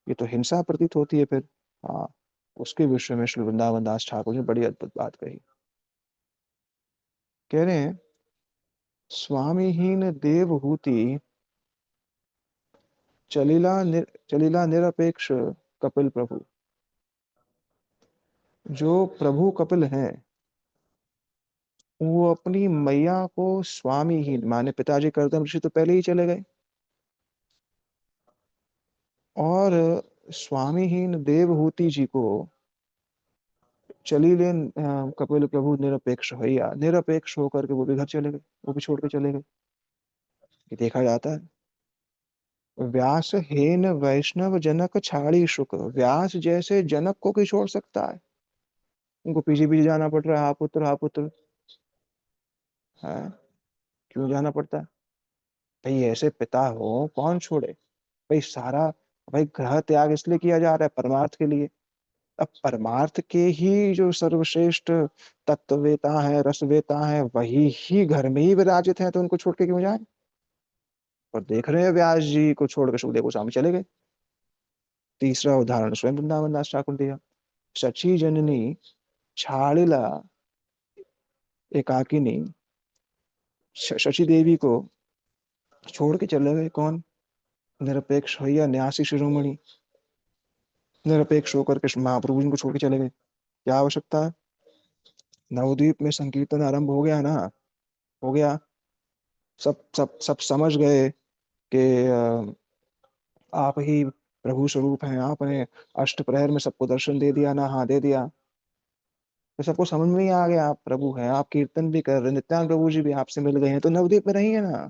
ये तो हिंसा प्रतीत होती है फिर। हाँ, उसके विषय में श्री वृंदावन दास ठाकुर ने बड़ी अद्भुत बात कही। कह रहे हैं स्वामीहीन देवहूति चलिला निरपेक्ष कपिल प्रभु। जो प्रभु कपिल हैं, वो अपनी मैया को स्वामीहीन माने, पिताजी करदम ऋषि तो पहले ही चले गए, और स्वामीहीन देवहूति जी को चली लेन कपिल प्रभु निरपेक्ष भैया, निरपेक्ष होकर के वो भी घर चले गए, वो भी छोड़ के चले गए। ये देखा जाता है। व्यास हेन वैष्णव जनक छाड़ी शुक, व्यास जैसे जनक को कोई छोड़ सकता है? उनको पीछे पीछे जाना पड़ रहा है, हा पुत्र है, क्यों जाना पड़ता है? भाई ऐसे पिता हो कौन छोड़े? भाई सारा, भाई ग्रह त्याग इसलिए किया जा रहा है परमार्थ के लिए। अब परमार्थ के ही जो सर्वश्रेष्ठ तत्ववेता है, रसवेता है, वही ही घर में ही विराजित है, तो उनको छोड़ के क्यों जाए? और देख रहे हैं व्यास जी को छोड़कर सुखदेव गोस्वामी चले गए। तीसरा उदाहरण स्वयं वृंदावन दास ठाकुर दिया। शची जननी छाड़िला एकाकिनी, शशि देवी को छोड़ के चले गए कौन? निरपेक्ष भैया न्यासी शिरोमणि, निरपेक्ष होकर के महाप्रभु जी को छोड़ के चले गए। क्या आवश्यकता है? नवद्वीप में संकीर्तन आरंभ हो गया ना, हो गया, सब समझ गए कि आप ही प्रभु स्वरूप हैं, आपने अष्ट प्रहर में सबको दर्शन दे दिया ना, हाँ दे दिया, तो सबको समझ में ही आ गया आप प्रभु हैं, आप कीर्तन भी कर रहे हैं, नित्यानंद प्रभु जी भी आपसे मिल गए हैं, तो नवद्वीप में रहिए ना,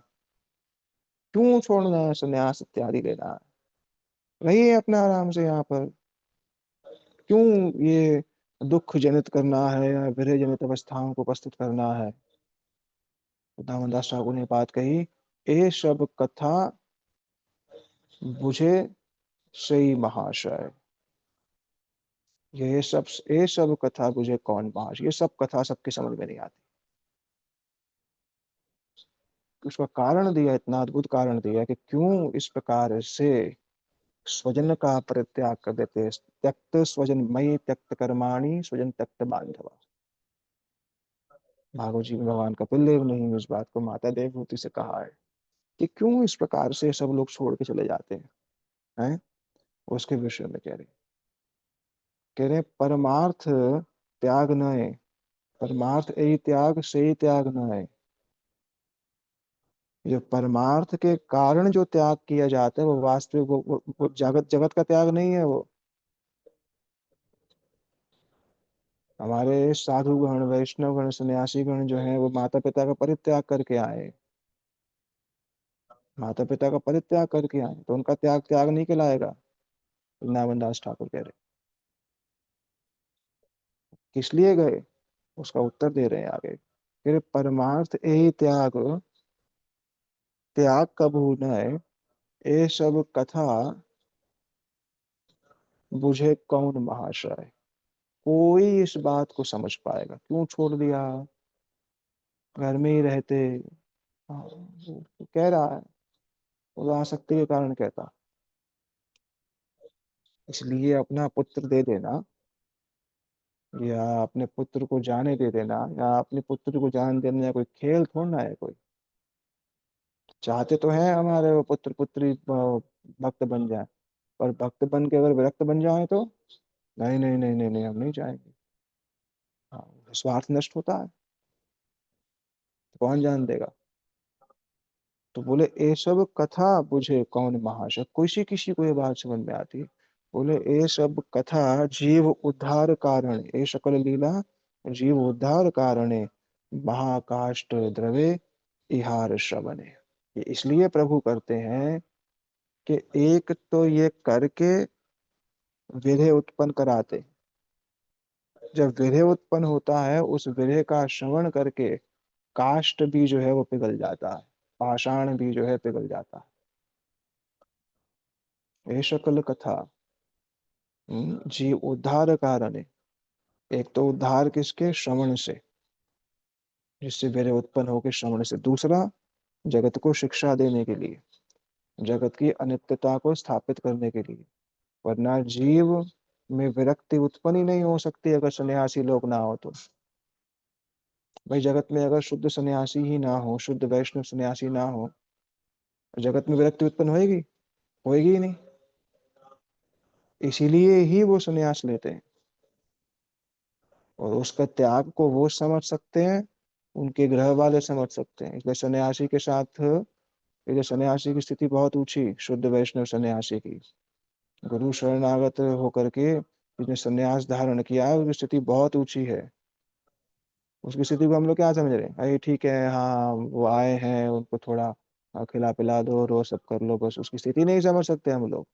क्यों छोड़ना है संन्यास इत्यादि लेना? रहिए अपना आराम से यहाँ पर, क्यों ये दुख जनित करना है या विरह जनित अवस्थाओं को प्रस्तुत करना है? दामोदर ठाकुर ने बात कही, ये सब कथा बुझे सही महाशय, ये सब कथा बुझे कौन महाशय, ये सब कथा सबके समझ में नहीं आती। उसका कारण दिया, इतना अद्भुत कारण दिया कि क्यों इस प्रकार से स्वजन का परित्याग कर देते हैं। त्यक्त स्वजन मई त्यक्त कर्माणि स्वजन त्यक्त बांधवा। भागवत जी में भगवान कपिल देव ने ही इस बात को माता देवहूति से कहा है कि क्यों इस प्रकार से सब लोग छोड़ के चले जाते हैं? उसके विषय में कह रहे परमार्थ त्याग न है, परमार्थ ए त्याग से त्याग न है। जो परमार्थ के कारण जो त्याग किया जाता है वो वास्तविक वो जगत जगत का त्याग नहीं है। वो हमारे साधु गण, वैष्णव गण, सन्यासी गण जो है वो माता पिता का परित्याग करके आए, माता पिता का परित्याग करके आए, तो उनका त्याग त्याग नहीं कहलाएगा। वृंदावन दास ठाकुर कह रहे किस लिए गए, उसका उत्तर दे रहे हैं आगे, कह रहे परमार्थ ए त्याग, त्याग कबू न, ये सब कथा बुझे कौन महाशय। कोई इस बात को समझ पाएगा क्यों छोड़ दिया, घर में ही रहते। हाँ, वो कह रहा है, वो आसक्ति के कारण कहता, इसलिए अपना पुत्र दे देना, या अपने पुत्र को जाने दे देना, या अपने पुत्र को जान देना कोई खेल थोड़ा ना है कोई। चाहते तो हैं हमारे वो पुत्र पुत्री भक्त बन जाए, पर भक्त बन के अगर विरक्त बन जाए तो नहीं नहीं नहीं नहीं नहीं, हम नहीं चाहेंगे। हाँ, स्वार्थ नष्ट होता है तो कौन जान देगा। तो बोले ये सब कथा बुझे कौन महाशय, किसी किसी को ये बात समझ में आती है। बोले ये सब कथा जीव उद्धार कारण, ये सकल लीला जीव उद्धार कारणे महाकाष्ट द्रवे इहार श्रवणे। ये इसलिए प्रभु करते हैं कि एक तो ये करके विरह उत्पन्न कराते, जब विरह उत्पन्न होता है उस विरह का श्रवण करके काष्ठ भी जो है वो पिघल जाता है, पाषाण भी जो है पिघल जाता है। ये शकल कथा जीव उद्धार कारण है। एक तो उद्धार किसके, श्रवण से, जिससे विरह उत्पन्न होकर श्रवण से। दूसरा जगत को शिक्षा देने के लिए, जगत की अनित्यता को स्थापित करने के लिए। वरना जीव में विरक्ति उत्पन्न ही नहीं हो सकती अगर सन्यासी लोग ना हो तो। भाई जगत में अगर शुद्ध सन्यासी ही ना हो, शुद्ध वैष्णव सन्यासी ना हो, जगत में विरक्ति उत्पन्न होएगी, होएगी ही नहीं। इसीलिए ही वो सन्यास लेते हैं, और उसका त्याग को वो समझ सकते हैं, उनके ग्रह वाले समझ सकते हैं। इसलिए सन्यासी के साथ, ये सन्यासी की स्थिति बहुत ऊंची, शुद्ध वैष्णव सन्यासी की, गुरु शरणागत होकर के जिसने सन्यास धारण किया है उसकी स्थिति बहुत ऊंची है। उसकी स्थिति को हम लोग क्या समझ रहे हैं, अरे ठीक है हाँ वो आए हैं उनको थोड़ा खिला पिला दो, रो सब कर लो, बस उसकी स्थिति नहीं समझ सकते हम लोग।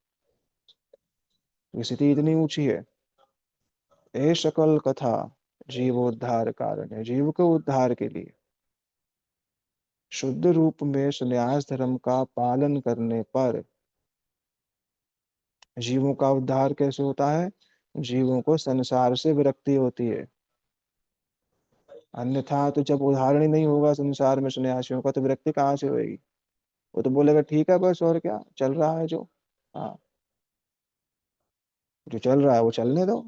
ये स्थिति इतनी ऊंची है। ये सकल कथा जीवोद्धार कारण है, जीव के उद्धार के लिए। शुद्ध रूप में संन्यास धर्म का पालन करने पर जीवों का उद्धार कैसे होता है, जीवों को संसार से विरक्ति होती है। अन्यथा तो जब उदाहरण ही नहीं होगा संसार में सन्यासियों का, तो विरक्ति कहाँ से होगी। वो तो बोलेगा ठीक है बस, और क्या चल रहा है जो, हाँ जो चल रहा है वो चलने दो।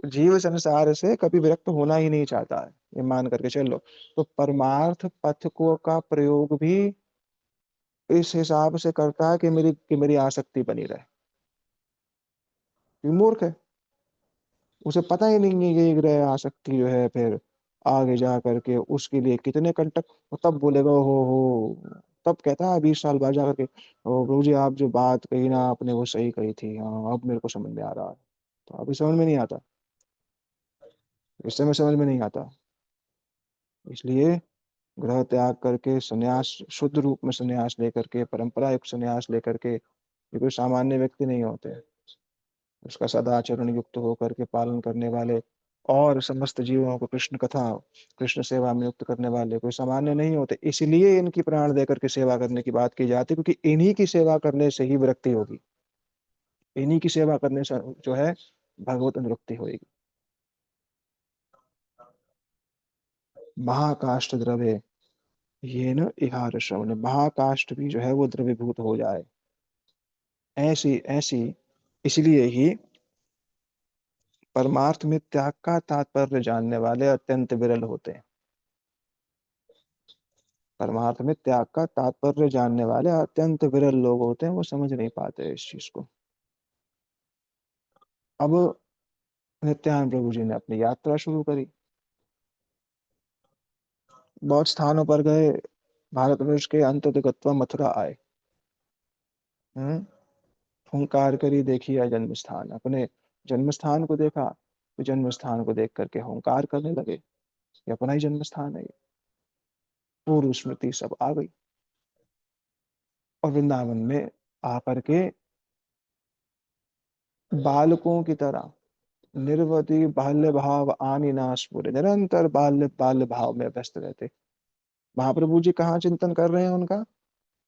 जीव संसार से कभी विरक्त होना ही नहीं चाहता है, ये मान करके चलो। तो परमार्थ पथ को का प्रयोग भी इस हिसाब से करता है कि मेरी आसक्ति बनी रहे। ये मूर्ख है, उसे पता ही नहीं है कि ये ग्रह आसक्ति जो है फिर आगे जा करके उसके लिए कितने कंटक। वो तब बोलेगा हो, तब कहता है 20 साल बाद जा करके, ओ प्रभु जी आप जो बात कही ना आपने वो सही कही थी, हाँ अब मेरे को समझ में आ रहा है। तो अभी समझ में नहीं आता, इस समय समझ में नहीं आता। इसलिए ग्रह त्याग करके संन्यास, शुद्ध रूप में संन्यास लेकर के, परंपरा युक्त संन्यास लेकर के, ये कोई सामान्य व्यक्ति नहीं होते। उसका सदाचरण युक्त होकर के पालन करने वाले और समस्त जीवों को कृष्ण कथा, कृष्ण सेवा में युक्त करने वाले कोई सामान्य नहीं होते। इसलिए इनकी प्राण देकर के सेवा करने की बात की जाती है, क्योंकि इन्हीं की सेवा करने से ही विरक्ति होगी, इन्हीं की सेवा करने से जो है भगवत अनुरक्ति होगी। महाकाष्ठ द्रव्य, ये न इहार श्रवण, महाकाष्ठ भी जो है वो द्रव्यभूत हो जाए, ऐसी ऐसी। इसलिए ही परमार्थ में त्याग का तात्पर्य जानने वाले अत्यंत विरल होते हैं। परमार्थ में त्याग का तात्पर्य जानने वाले अत्यंत विरल लोग होते हैं, वो समझ नहीं पाते इस चीज को। अब नित्यानंद प्रभु जी ने अपनी यात्रा शुरू करी, बहुत स्थानों पर गए, भारतवर्ष के अंतर्गत मथुरा आए। हम्म हुंकार करी देखिए जन्म स्थान, अपने जन्म स्थान को देखा, तो जन्म स्थान को देख करके हुंकार करने लगे, ये अपना ही जन्म स्थान है, ये पूर्व स्मृति सब आ गई। और वृंदावन में आकर के बालकों की तरह निर्वधि बाल्य भाव आनी नाश पूरे, निरंतर बाल्य बाल्य भाव में व्यस्त रहते। महाप्रभु जी कहाँ चिंतन कर रहे हैं उनका,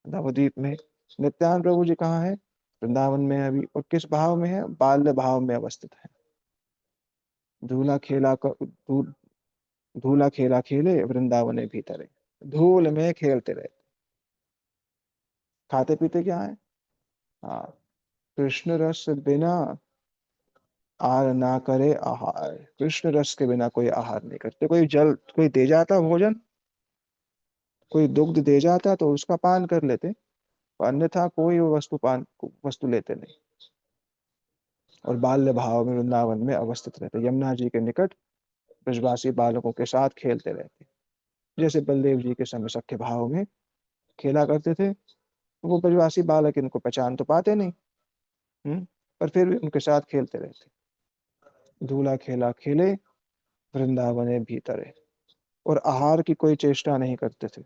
नवद्वीप में। नित्यानंद प्रभु जी कहाँ है, वृंदावन में है अभी, और किस भाव में है, बाल्य भाव में अवस्थित है। धूला खेला धूला खेला खेले वृंदावन भीतर, धूल में खेलते रहे। खाते पीते क्या है, हाँ कृष्ण रस बिना आर ना करे आहार। कृष्ण रस के बिना कोई आहार नहीं करते। कोई जल कोई दे जाता भोजन, कोई दुग्ध दे जाता तो उसका पान कर लेते, अन्यथा कोई वो वस्तु लेते नहीं। और बाल्य भाव में वृंदावन में अवस्थित रहते, यमुना जी के निकट ब्रजवासी बालकों के साथ खेलते रहते। जैसे बलदेव जी के समय सख्य भाव में खेला करते थे, वो ब्रजवासी बालक इनको पहचान तो पाते नहीं। पर फिर भी उनके साथ खेलते रहते। धूला खेला खेले वृंदावने भीतरे। और आहार की कोई चेष्टा नहीं करते थे।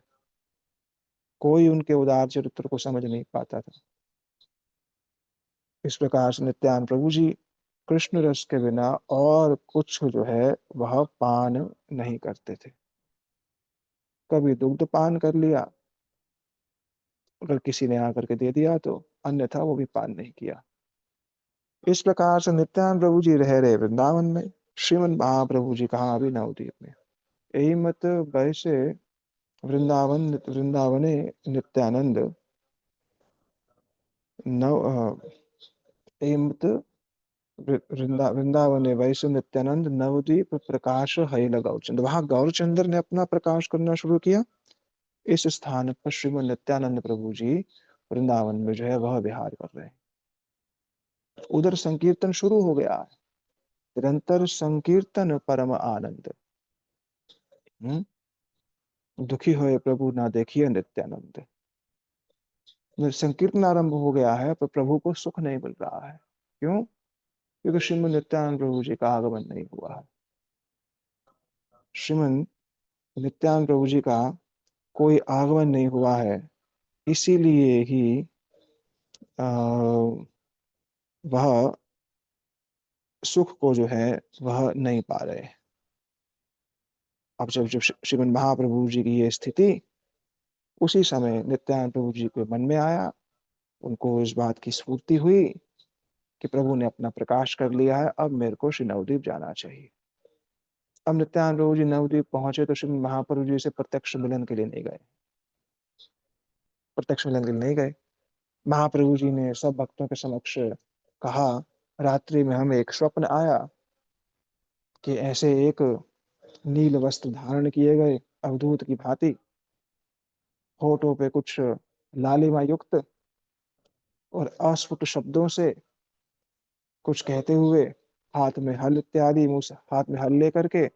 कोई उनके उदार चरित्र को समझ नहीं पाता था। इस प्रकार से नित्यानंद प्रभु जी कृष्ण रस के बिना और कुछ जो है वह पान नहीं करते थे। कभी दुग्ध पान कर लिया, अगर किसी ने आकर के दे दिया तो, अन्यथा वो भी पान नहीं किया। इस प्रकार से नित्यानंद प्रभु जी रह रहे वृंदावन में, श्रीमद महाप्रभु जी कहाँ अभी नवद्वीप में। यही मत वैसे वृंदावने नित्यानंद नव यही मत वृंदावने वैसे नित्यानंद नवद्वीप प्रकाश हईल गौरचंद। वहां गौरचंद्र ने अपना प्रकाश करना शुरू किया। इस स्थान पर श्रीमद नित्यानंद प्रभु जी वृंदावन में जो है वह विहार कर रहे हैं। उधर संकीर्तन शुरू हो गया है। निरंतर संकीर्तन परम आनंद। हम्म? दुखी हुए प्रभु ना देखिए नित्यानंद। संकीर्तन आरंभ हो गया है पर प्रभु को सुख नहीं मिल रहा है। क्यों? क्योंकि श्रीमद नित्यानंद प्रभु जी का आगमन नहीं हुआ है। श्रीमद नित्यानंद प्रभु जी का कोई आगमन नहीं हुआ है, इसीलिए ही आ, वह सुख को जो है वह नहीं पा रहे। अब जब जब श्रीमद महाप्रभु जी की ये स्थिति, उसी समय नित्यानंद प्रभु जी के मन में आया, उनको इस बात की स्फूर्ति हुई कि प्रभु ने अपना प्रकाश कर लिया है, अब मेरे को श्री नवद्वीप जाना चाहिए। अब नित्यानंद प्रभु जी नवद्वीप पहुंचे तो श्री महाप्रभु जी से प्रत्यक्ष मिलन के लिए नहीं गए। प्रत्यक्ष मिलन के लिए नहीं गए। महाप्रभु जी ने सब भक्तों के समक्ष कहा, रात्रि में हमें एक स्वप्न आया कि ऐसे एक नील वस्त्र धारण किए गए अवधूत की भांति, होठों पे कुछ लालिमा युक्त और अस्फुट शब्दों से कुछ कहते हुए, हाथ में हल इत्यादि, मुंह से हाथ में हल लेकर के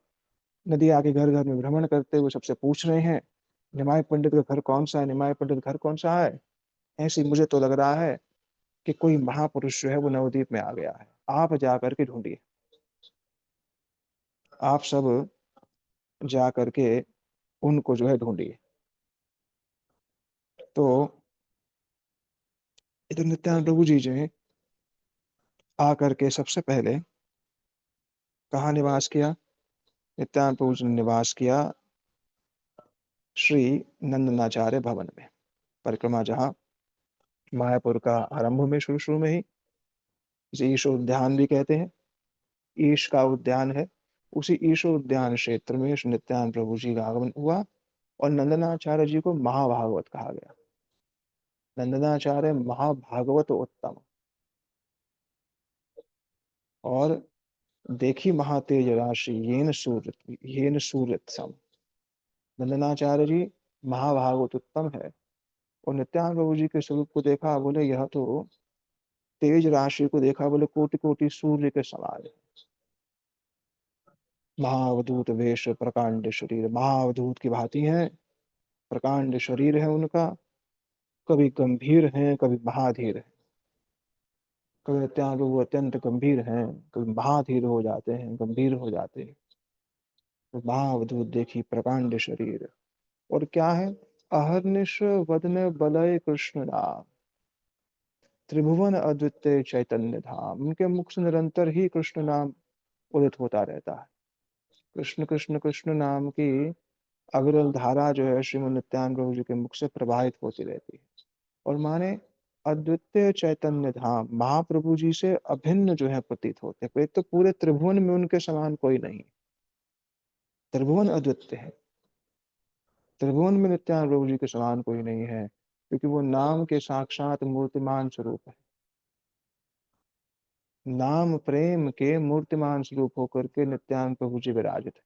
नदिया के घर घर में भ्रमण करते हुए सबसे पूछ रहे हैं, निमाय पंडित का घर कौन सा है, निमाय पंडित घर कौन सा है। ऐसी मुझे तो लग रहा है कि कोई महापुरुष जो है वो नवद्वीप में आ गया है, आप जा करके ढूंढिए। आप सब जा करके उनको जो है ढूंढिए। तो इधर नित्यानंद प्रभु जी जो है आकर के सबसे पहले कहाँ निवास किया? नित्यानंद प्रभु जी ने निवास किया श्री नंदनाचार्य भवन में। परिक्रमा जहाँ मायापुर का आरंभ में शुरू शुरू में ही, इसे ईश उद्यान भी कहते हैं, ईश का उद्यान है, उसी ईश उद्यान क्षेत्र में श्री नित्यानंद प्रभु जी का आगमन हुआ। और नंदनाचार्य जी को महाभागवत कहा गया। नंदनाचार्य महाभागवत उत्तम। और देखी महातेज राशि येन सूर्य सम। नंदनाचार्य जी महाभागवत उत्तम है। और नित्यानंद प्रभु जी के स्वरूप को देखा, बोले यह तो तेज राशि को देखा, बोले कोटि कोटि सूर्य के समान है। महाअवधूत वेश प्रकांड शरीर, महाअवधूत की भांति है, प्रकांड शरीर है उनका। कभी गंभीर हैं, कभी महाधीर हैं। कभी नित्यानंद प्रभु अत्यंत गंभीर हैं, कभी महाधीर हो जाते हैं, गंभीर हो जाते हैं। तो महाअवधूत देखी प्रकांड शरीर। और क्या है? अहर्निश वदन बलय कृष्ण नाम, त्रिभुवन अद्वितीय चैतन्य धाम। उनके मुख से निरंतर ही कृष्ण नाम उदित होता रहता है। कृष्ण कृष्ण कृष्ण नाम की अविरल धारा जो है श्रीमद नित्यानंद प्रभु जी के मुख से प्रवाहित होती रहती है। और माने अद्वितीय चैतन्य धाम, महाप्रभु जी से अभिन्न जो है प्रतीत होते हैं। एक तो पूरे त्रिभुवन में उनके समान कोई नहीं। त्रिभुवन अद्वितीय है, त्रिभुवन में नित्यानंद प्रभु जी के समान कोई नहीं है, क्योंकि वो नाम के साक्षात मूर्तिमान स्वरूप है। नाम प्रेम के मूर्तिमान स्वरूप होकर के नित्यानंद प्रभु जी विराजित हैं।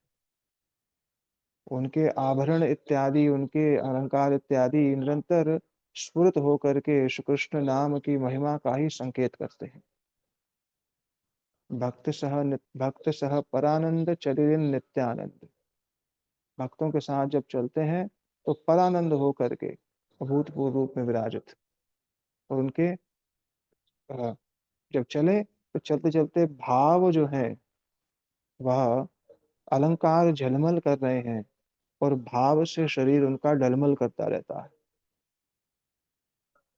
उनके आभरण इत्यादि, उनके अलंकार इत्यादि निरंतर स्फुरित होकर के श्री कृष्ण नाम की महिमा का ही संकेत करते हैं। भक्त सह परानंद चलिरिन नित्यानंद। भक्तों के साथ जब चलते हैं तो परानंद होकर के अभूतपूर्व रूप में विराजित, और उनके जब चले तो चलते चलते भाव जो है वह अलंकार झलमल कर रहे हैं, और भाव से शरीर उनका ढलमल करता रहता है।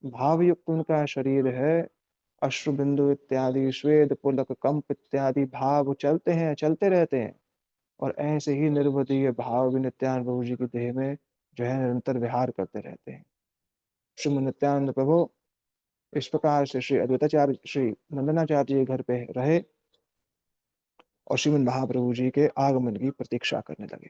भाव युक्त उनका शरीर है। अश्रुबिंदु इत्यादि, श्वेत पुलक कंप इत्यादि भाव चलते हैं, चलते रहते हैं। और ऐसे ही निर्वधीय भाव भी नित्यानंद प्रभु जी की देह में जो है निरंतर विहार करते रहते हैं। श्रीमन नित्यानंद प्रभु इस प्रकार से श्री अद्वैताचार्य श्री नंदनाचार्य जी घर पे रहे और श्रीमन महाप्रभु जी के आगमन की प्रतीक्षा करने लगे,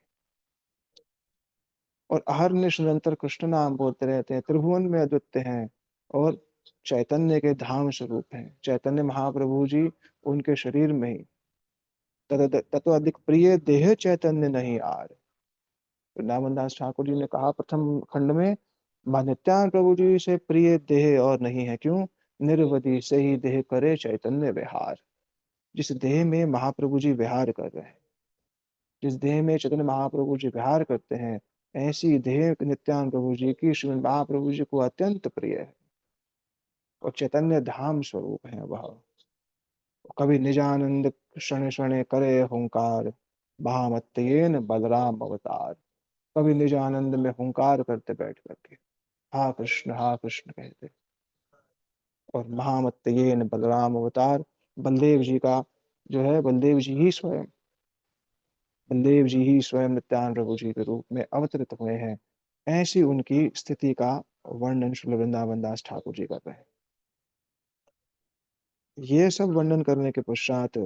और अहरनिश निरंतर कृष्ण नाम बोलते रहते हैं। त्रिभुवन में अद्वितीय हैं और चैतन्य के धाम स्वरूप हैं। चैतन्य महाप्रभु जी उनके शरीर में ही तत्व अधिक प्रिय देह चैतन्य नहीं आर। वृंदावन दास ठाकुर जी ने कहा प्रथम खंड में, मां नित्यानंद प्रभु जी से प्रिय देह और नहीं है। क्यों? निर्वधि से ही देह करे चैतन्य विहार। जिस देह में महाप्रभु जी विहार कर रहे हैं, जिस देह में चैतन्य महाप्रभु जी विहार करते हैं, ऐसी देह नित्यानंद प्रभु जी की श्रीमद् महाप्रभु जी को अत्यंत प्रिय है, और चैतन्य धाम स्वरूप है वह। कभी निजानंद क्षण क्षण करे हुंकार, महामत्तेन बलराम अवतार। कभी निजानंद में हुंकार करते बैठ करके हा कृष्ण कहते, और महामत्तेन बलराम अवतार, बलदेव जी का जो है, बलदेव जी ही स्वयं नित्यानंद प्रभु जी के रूप में अवतरित हुए हैं। ऐसी उनकी स्थिति का वर्णन श्री वृंदावन दास ठाकुर जी कर रहे हैं। ये सब वर्णन करने के पश्चात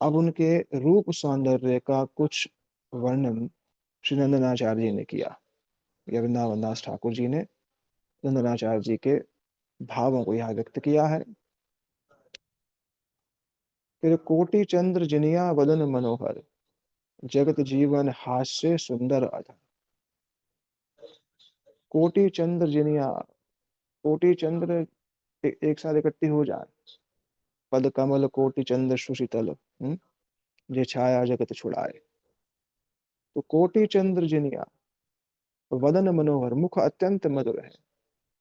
अब उनके रूप सौंदर्य का कुछ वर्णन श्री नंदनाचार्य जी ने किया, या वृंदावन दास ठाकुर जी ने नंदनाचार्य जी के भावों को यहाँ व्यक्त किया है। फिर कोटि चंद्र जिनिया वदन मनोहर, जगत जीवन हास्य सुंदर अधर। कोटि चंद्र जिनिया, कोटि चंद्र एक साथ इकट्ठी हो जाए, पद कमल कोटि चंद्र सुशीतल, जे छाया जगत छुड़ाए। तो कोटि चंद्र जिनिया, वदन मनोहर, मुख अत्यंत मधुर है।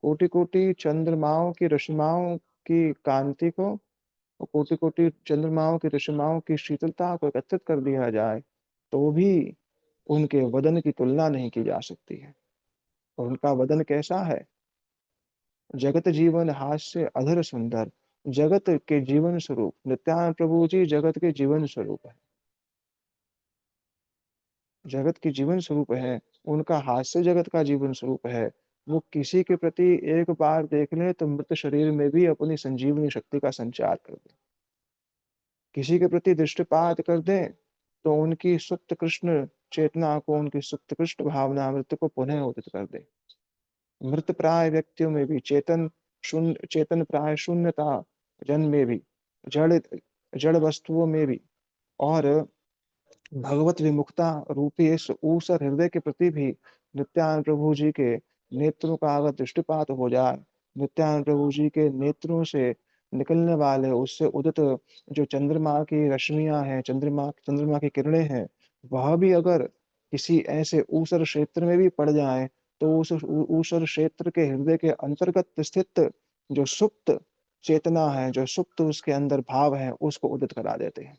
कोटि कोटि चंद्रमाओं की रश्मियों की कांति को, और कोटि कोटि चंद्रमाओं की रश्मियों की शीतलता को एकत्रित कर दिया जाए तो भी उनके वदन की तुलना नहीं की जा सकती है। और उनका वदन कैसा है? जगत जीवन हास्य अधर सुंदर। जगत के जीवन स्वरूप नित्यानंद प्रभु जी जगत के जीवन स्वरूप है, जगत के जीवन स्वरूप है। उनका हास्य जगत का जीवन स्वरूप है। वो किसी के प्रति एक बार देख ले तो मृत शरीर में भी अपनी संजीवनी शक्ति का संचार कर दे। किसी के प्रति दृष्टिपात कर दें तो उनकी सुप्त कृष्ण चेतना को, उनकी सुप्त कृष्ण भावना मृत को पुनः उदित कर दे। मृत प्राय व्यक्तियों में भी चेतन शून्य, चेतन प्राय शून्यता जन में भी, जड़ जड़ वस्तुओं में भी, और भगवत विमुखता रूपी इस ऊसर हृदय के प्रति भी नित्यानंद प्रभु जी के नेत्रों का अगर दृष्टिपात हो जाए, नित्यानंद प्रभु जी के नेत्रों से निकलने वाले उससे उदित जो चंद्रमा की रश्मियां हैं, चंद्रमा की किरणें हैं, वह भी अगर किसी ऐसे ऊसर क्षेत्र में भी पड़ जाए तो उस ऊसर क्षेत्र के हृदय के अंतर्गत स्थित जो सुप्त चेतना है, जो सुप्त उसके अंदर भाव है, उसको उदित करा देते हैं।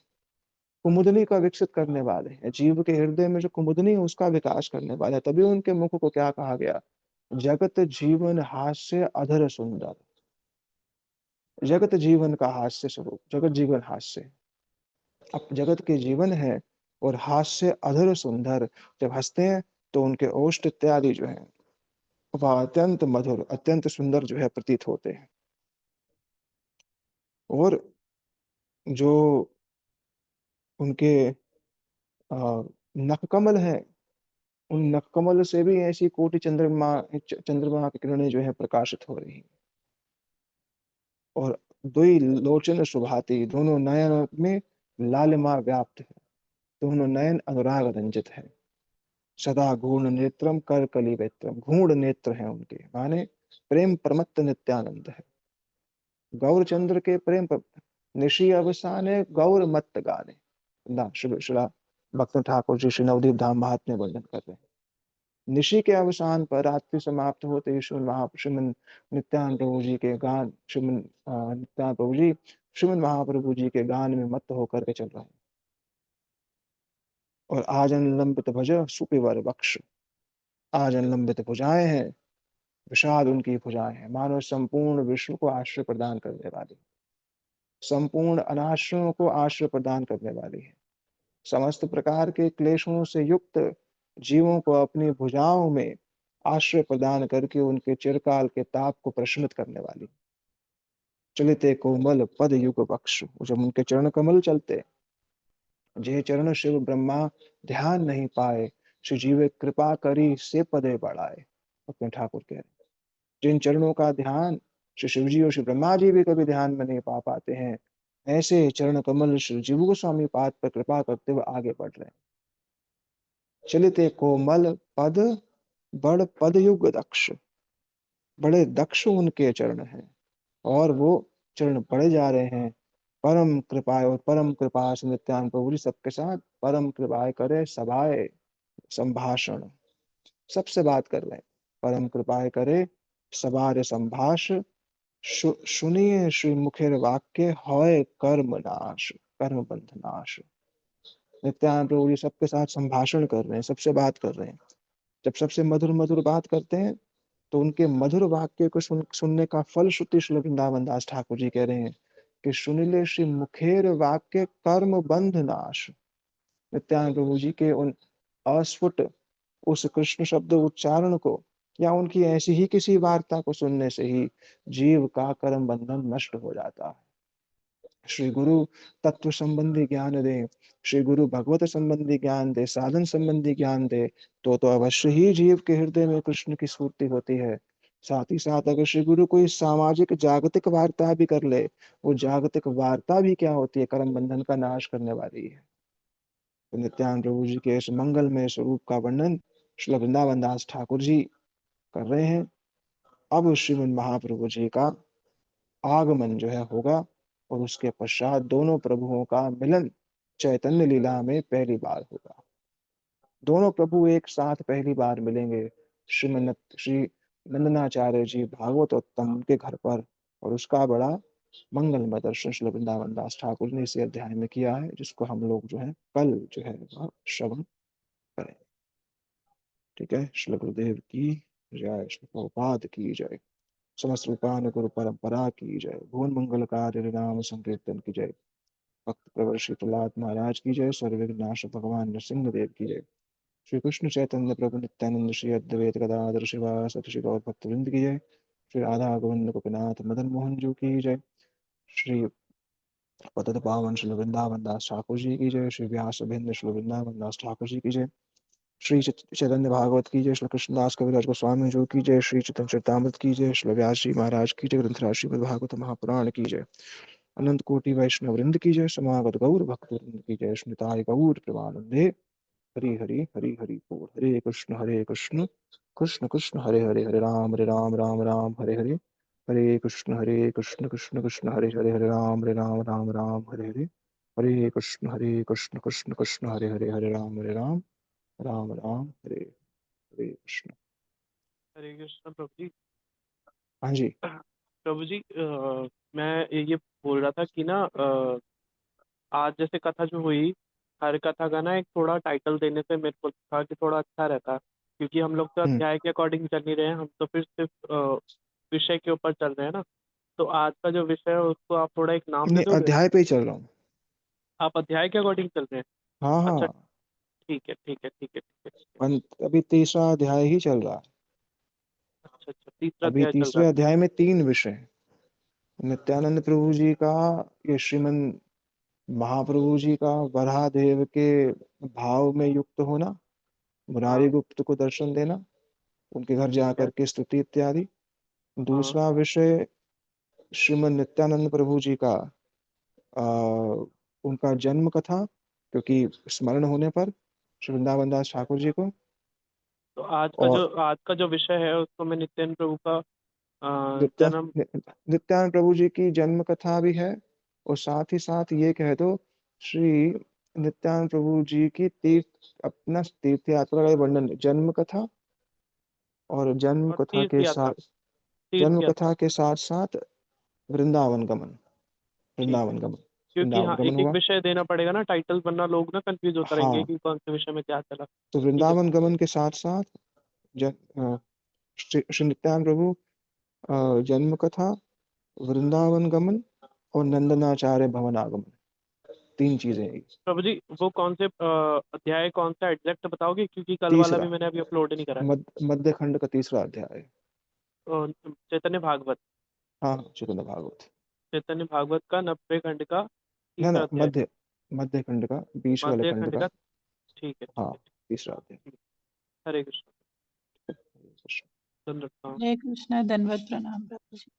कुमुदनी का विकसित करने वाले हैं। जीव के हृदय में जो कुमुदनी है उसका विकास करने वाले हैं। तभी उनके मुख को क्या कहा गया? जगत जीवन हास्य अधर सुंदर। जगत जीवन का हास्य स्वरूप, जगत जीवन हास्य। अब जगत के जीवन है और हास्य अधर सुंदर। जब हंसते हैं तो उनके ओष्ठ इत्यादि जो है वह अत्यंत मधुर, अत्यंत सुंदर जो है प्रतीत होते हैं। और जो उनके नखकमल है, उन नखकमल से भी ऐसी कोटि चंद्रमा की किरणें जो है प्रकाशित हो रही हैं। और दुई लोचन सुभाति, दोनों नयन में लालिमा व्याप्त है, दोनों नयन अनुराग रंजित है। सदा घूर्ण नेत्रम कर कली वेत्रम, घूर्ण नेत्र हैं उनके, माने प्रेम प्रमत्त नित्यानंद है। गौरचंद्र के प्रेम पर निशी अवसाने गौर मत्त गाने। ना शिला भक्त ठाकुर जी श्री नवदीप धाम महात्म्य वर्णन कर रहे हैं। निशी के अवसान पर, रात्रि समाप्त होते ही श्रीमन नित्यानंद प्रभु जी के गान, श्रीमन नित्यानंद प्रभु जी श्रीमन महाप्रभु जी के गान में मत्त होकर के चल रहे हैं। और आजन लंबित भज सुपिवर बख्श, आजन लंबित भुजाएं हैं, विषाद उनकी भुजाएं हैं, मानो संपूर्ण विश्व को आश्रय प्रदान करने वाली, संपूर्ण अनाश्रयों को आश्रय प्रदान करने वाली है। समस्त प्रकार के क्लेशों से युक्त जीवों को अपनी भुजाओं में आश्रय प्रदान करके उनके चिरकाल के ताप को प्रशमित करने वाली। चलिते कोमल पद युग बख्श, जब उनके चरण कमल चलते, जे चरण शिव ब्रह्मा ध्यान नहीं पाए, श्री जीवे कृपा करी से पदे बढ़ाए। अपने ठाकुर कह रहे, जिन चरणों का ध्यान श्री शिव जी और श्री ब्रह्मा जी भी कभी ध्यान में नहीं पा पाते हैं, ऐसे चरण कमल श्री जीव गोस्वामी पाद पर कृपा करते हुए आगे बढ़ रहे हैं। चलिते कोमल पद बड़ पद युग दक्ष, बड़े दक्ष उनके चरण हैं, और वो चरण बढ़े जा रहे हैं। परम कृपा, और परम कृपा से नित्यानंद प्रभु जी सबके साथ परम कृपा करे सभाए संभाषण, सबसे बात कर रहे हैं। परम कृपा करे सभारे संभाष, सुनिए श्री मुखेर वाक्य होय कर्म नाश, कर्म बंध नाश। नित्यानंद प्रभु जी सबके साथ संभाषण कर रहे हैं, सबसे बात कर रहे हैं। जब सबसे मधुर मधुर बात करते हैं तो उनके मधुर वाक्य को सुनने का फल श्रुति श्री वृंदावन दास ठाकुर जी कह रहे हैं कि सुनिले श्री मुखेर वाक्य कर्म बंध नाश। नित्यानंद प्रभु जी के उन अस्फुट उस कृष्ण शब्द उच्चारण को, या उनकी ऐसी ही किसी वार्ता को सुनने से ही जीव का कर्म बंधन नष्ट हो जाता है। श्री गुरु तत्व संबंधी ज्ञान दे, श्री गुरु भगवत संबंधी ज्ञान दे, साधन संबंधी ज्ञान दे, तो अवश्य ही जीव के हृदय में कृष्ण की स्फूर्ति होती है। साथ ही साथ अगर श्री गुरु कोई सामाजिक जागतिक वार्ता भी कर ले, वो जागतिक वार्ता भी क्या होती है, कर्म बंधन का नाश करने वाली है। तो नित्यानंद प्रभु जी के इस मंगलमय स्वरूप का वर्णन श्री वृंदावन दास ठाकुर जी कर रहे हैं। अब श्रीमद महाप्रभु जी का आगमन जो है होगा, और उसके पश्चात दोनों प्रभुओं का मिलन चैतन्य लीला में पहली बार होगा। दोनों प्रभु एक साथ पहली बार मिलेंगे श्री नंदनाचार्य जी भागवतोत्तम के घर पर, और उसका बड़ा मंगलमय दर्शन श्री वृंदावन दास ठाकुर ने इसी अध्याय में किया है, जिसको हम लोग जो है कल जो है वह श्रवण करें। ठीक है, श्री गुरुदेव की जय, श्री प्रभुपाद की जय, समस्त रूपानुगुरु परंपरा की जय, भुवन मंगलकारी नाम संकीर्तन की जय, भक्त प्रवर श्री प्रहलाद महाराज की जय, सर्वविघ्नाश भगवान नृसिंह देव की जय, श्री कृष्ण चैतन्य प्रभु नित्यानंद श्री अद्वैत गदाधर शिवासदि श्री गौर भक्तवृंद की जय, श्री राधा गोविंद गोपीनाथ मदन मोहन जी की जय, श्री पतित पावन श्री वृंदावन दास ठाकुर जी की जय, श्री व्यास भिंद श्री वृंदावन दास ठाकुर जी की जय, श्री चैतन्य भागवत की जय, श्री कृष्णदास कविराज गोस्वामी जी की जय, श्री चैतन्य चरितामृत की जय, श्री व्यास जी महाराज की जय, ग्रंथराज श्रीमद् भागवत महापुराण की जय, अनंत कोटि वैष्णव वृंद की जय, समागत गौर भक्त वृंद की जय, स्मृताय गौर प्रेमानंदे, हरि हरि हरि हरि बोल, हरे कृष्ण कृष्ण कृष्ण हरे राम राम राम हरे हरे, हरे कृष्ण कृष्ण कृष्ण हरे राम राम राम हरे हरे, हरे कृष्ण कृष्ण कृष्ण हरे राम राम राम हरे हरे कृष्ण। हरे कृष्ण प्रभु जी। हाँ जी। प्रभु जी, मैं ये बोल रहा था कि ना, आज जैसे कथा जो हुई, हर कथा का ना एक थोड़ा टाइटल देने से मेरे को था कि थोड़ा अच्छा रहता, क्योंकि हम लोग तो हम्म। अध्याय के अकॉर्डिंग चल नहीं रहे हैं, हम तो फिर सिर्फ विषय के ऊपर चल रहे हैं ना। तो आज का जो विषय है उसको आप थोड़ा एक नाम दे नहीं, दोगे? अध्याय पे ही चल रहा हूँ। आप अध्याय के अकॉर्डिंग चल रहे हैं? हाँ अच्छा, हाँ। ठीक है ठीक है ठीक है ठीक है ठीक है। अभी तीसरा अध्याय ही चल रहा है। अच्छा अच्छा, तीसरा अभी अध्याय चल रहा तीसरे अध्याय में तीन विषय हैं। नित्यानंद प्रभु जी का, ये श्रीमन महाप्रभु जी का वराहदेव के भाव में युक्त होना, है। हाँ मुरारी गुप्त को दर्शन देना, उनके घर ठीक है। जाकर के स्तुति इत्यादि। हाँ दूसरा विषय श्रीमद नित्यानंद प्रभु जी का उनका जन्म कथा, क्योंकि स्मरण होने पर श्री वृंदावन दास ठाकुर जी को, तो और आज का जो विषय है उसको मैं नित्यानंद प्रभु का नित्या जन्म। नित्यानंद प्रभु जी की जन्म कथा भी है, और साथ ही साथ ये कह दो श्री नित्यानंद प्रभु जी की अपना तीर्थ यात्रा का वर्णन, जन्म कथा और जन्म और कथा के साथ तीर्थ जन्म यात्रा। कथा के साथ साथ वृंदावन गमन, ठीक वृंदावन है, गमन, क्योंकि वृंदावन हाँ गमन एक एक हुआ। विषय देना पड़ेगा ना टाइटल, वरना लोग ना कंफ्यूज होते रहेंगे हाँ, कि कौन से विषय में क्या चला। तो ठीक है वृंदावन सर। गमन के साथ साथ श्री नित्यानंद प्रभु जन्म कथा, वृंदावन गमन और नंदनाचार्य भवन आगमन, 3 चीजें हैं। प्रभु जी वो कौन से अध्याय कौन सा एग्जैक्ट बताओगे, क्योंकि कल वाला तीसरा, भी मैंने अभी अपलोड नहीं करा है। मध्य खंड का तीसरा अध्याय। चैतन्य भागवत। हाँ, चैतन्य भागवत। चैतन्य भागवत का 90 खंड का ना तीसरा ना, अध्याय। मध्य खंड का, बीच वाले मध्य खंड खंड का। का। ठीक है ठीक हाँ, है ठीक तीसरा अध्याय। है। हरे कृष्ण। कृष्ण। धन्यवाद। हरे कृष्णा, धन्यवाद, प्रणाम प्रभु जी।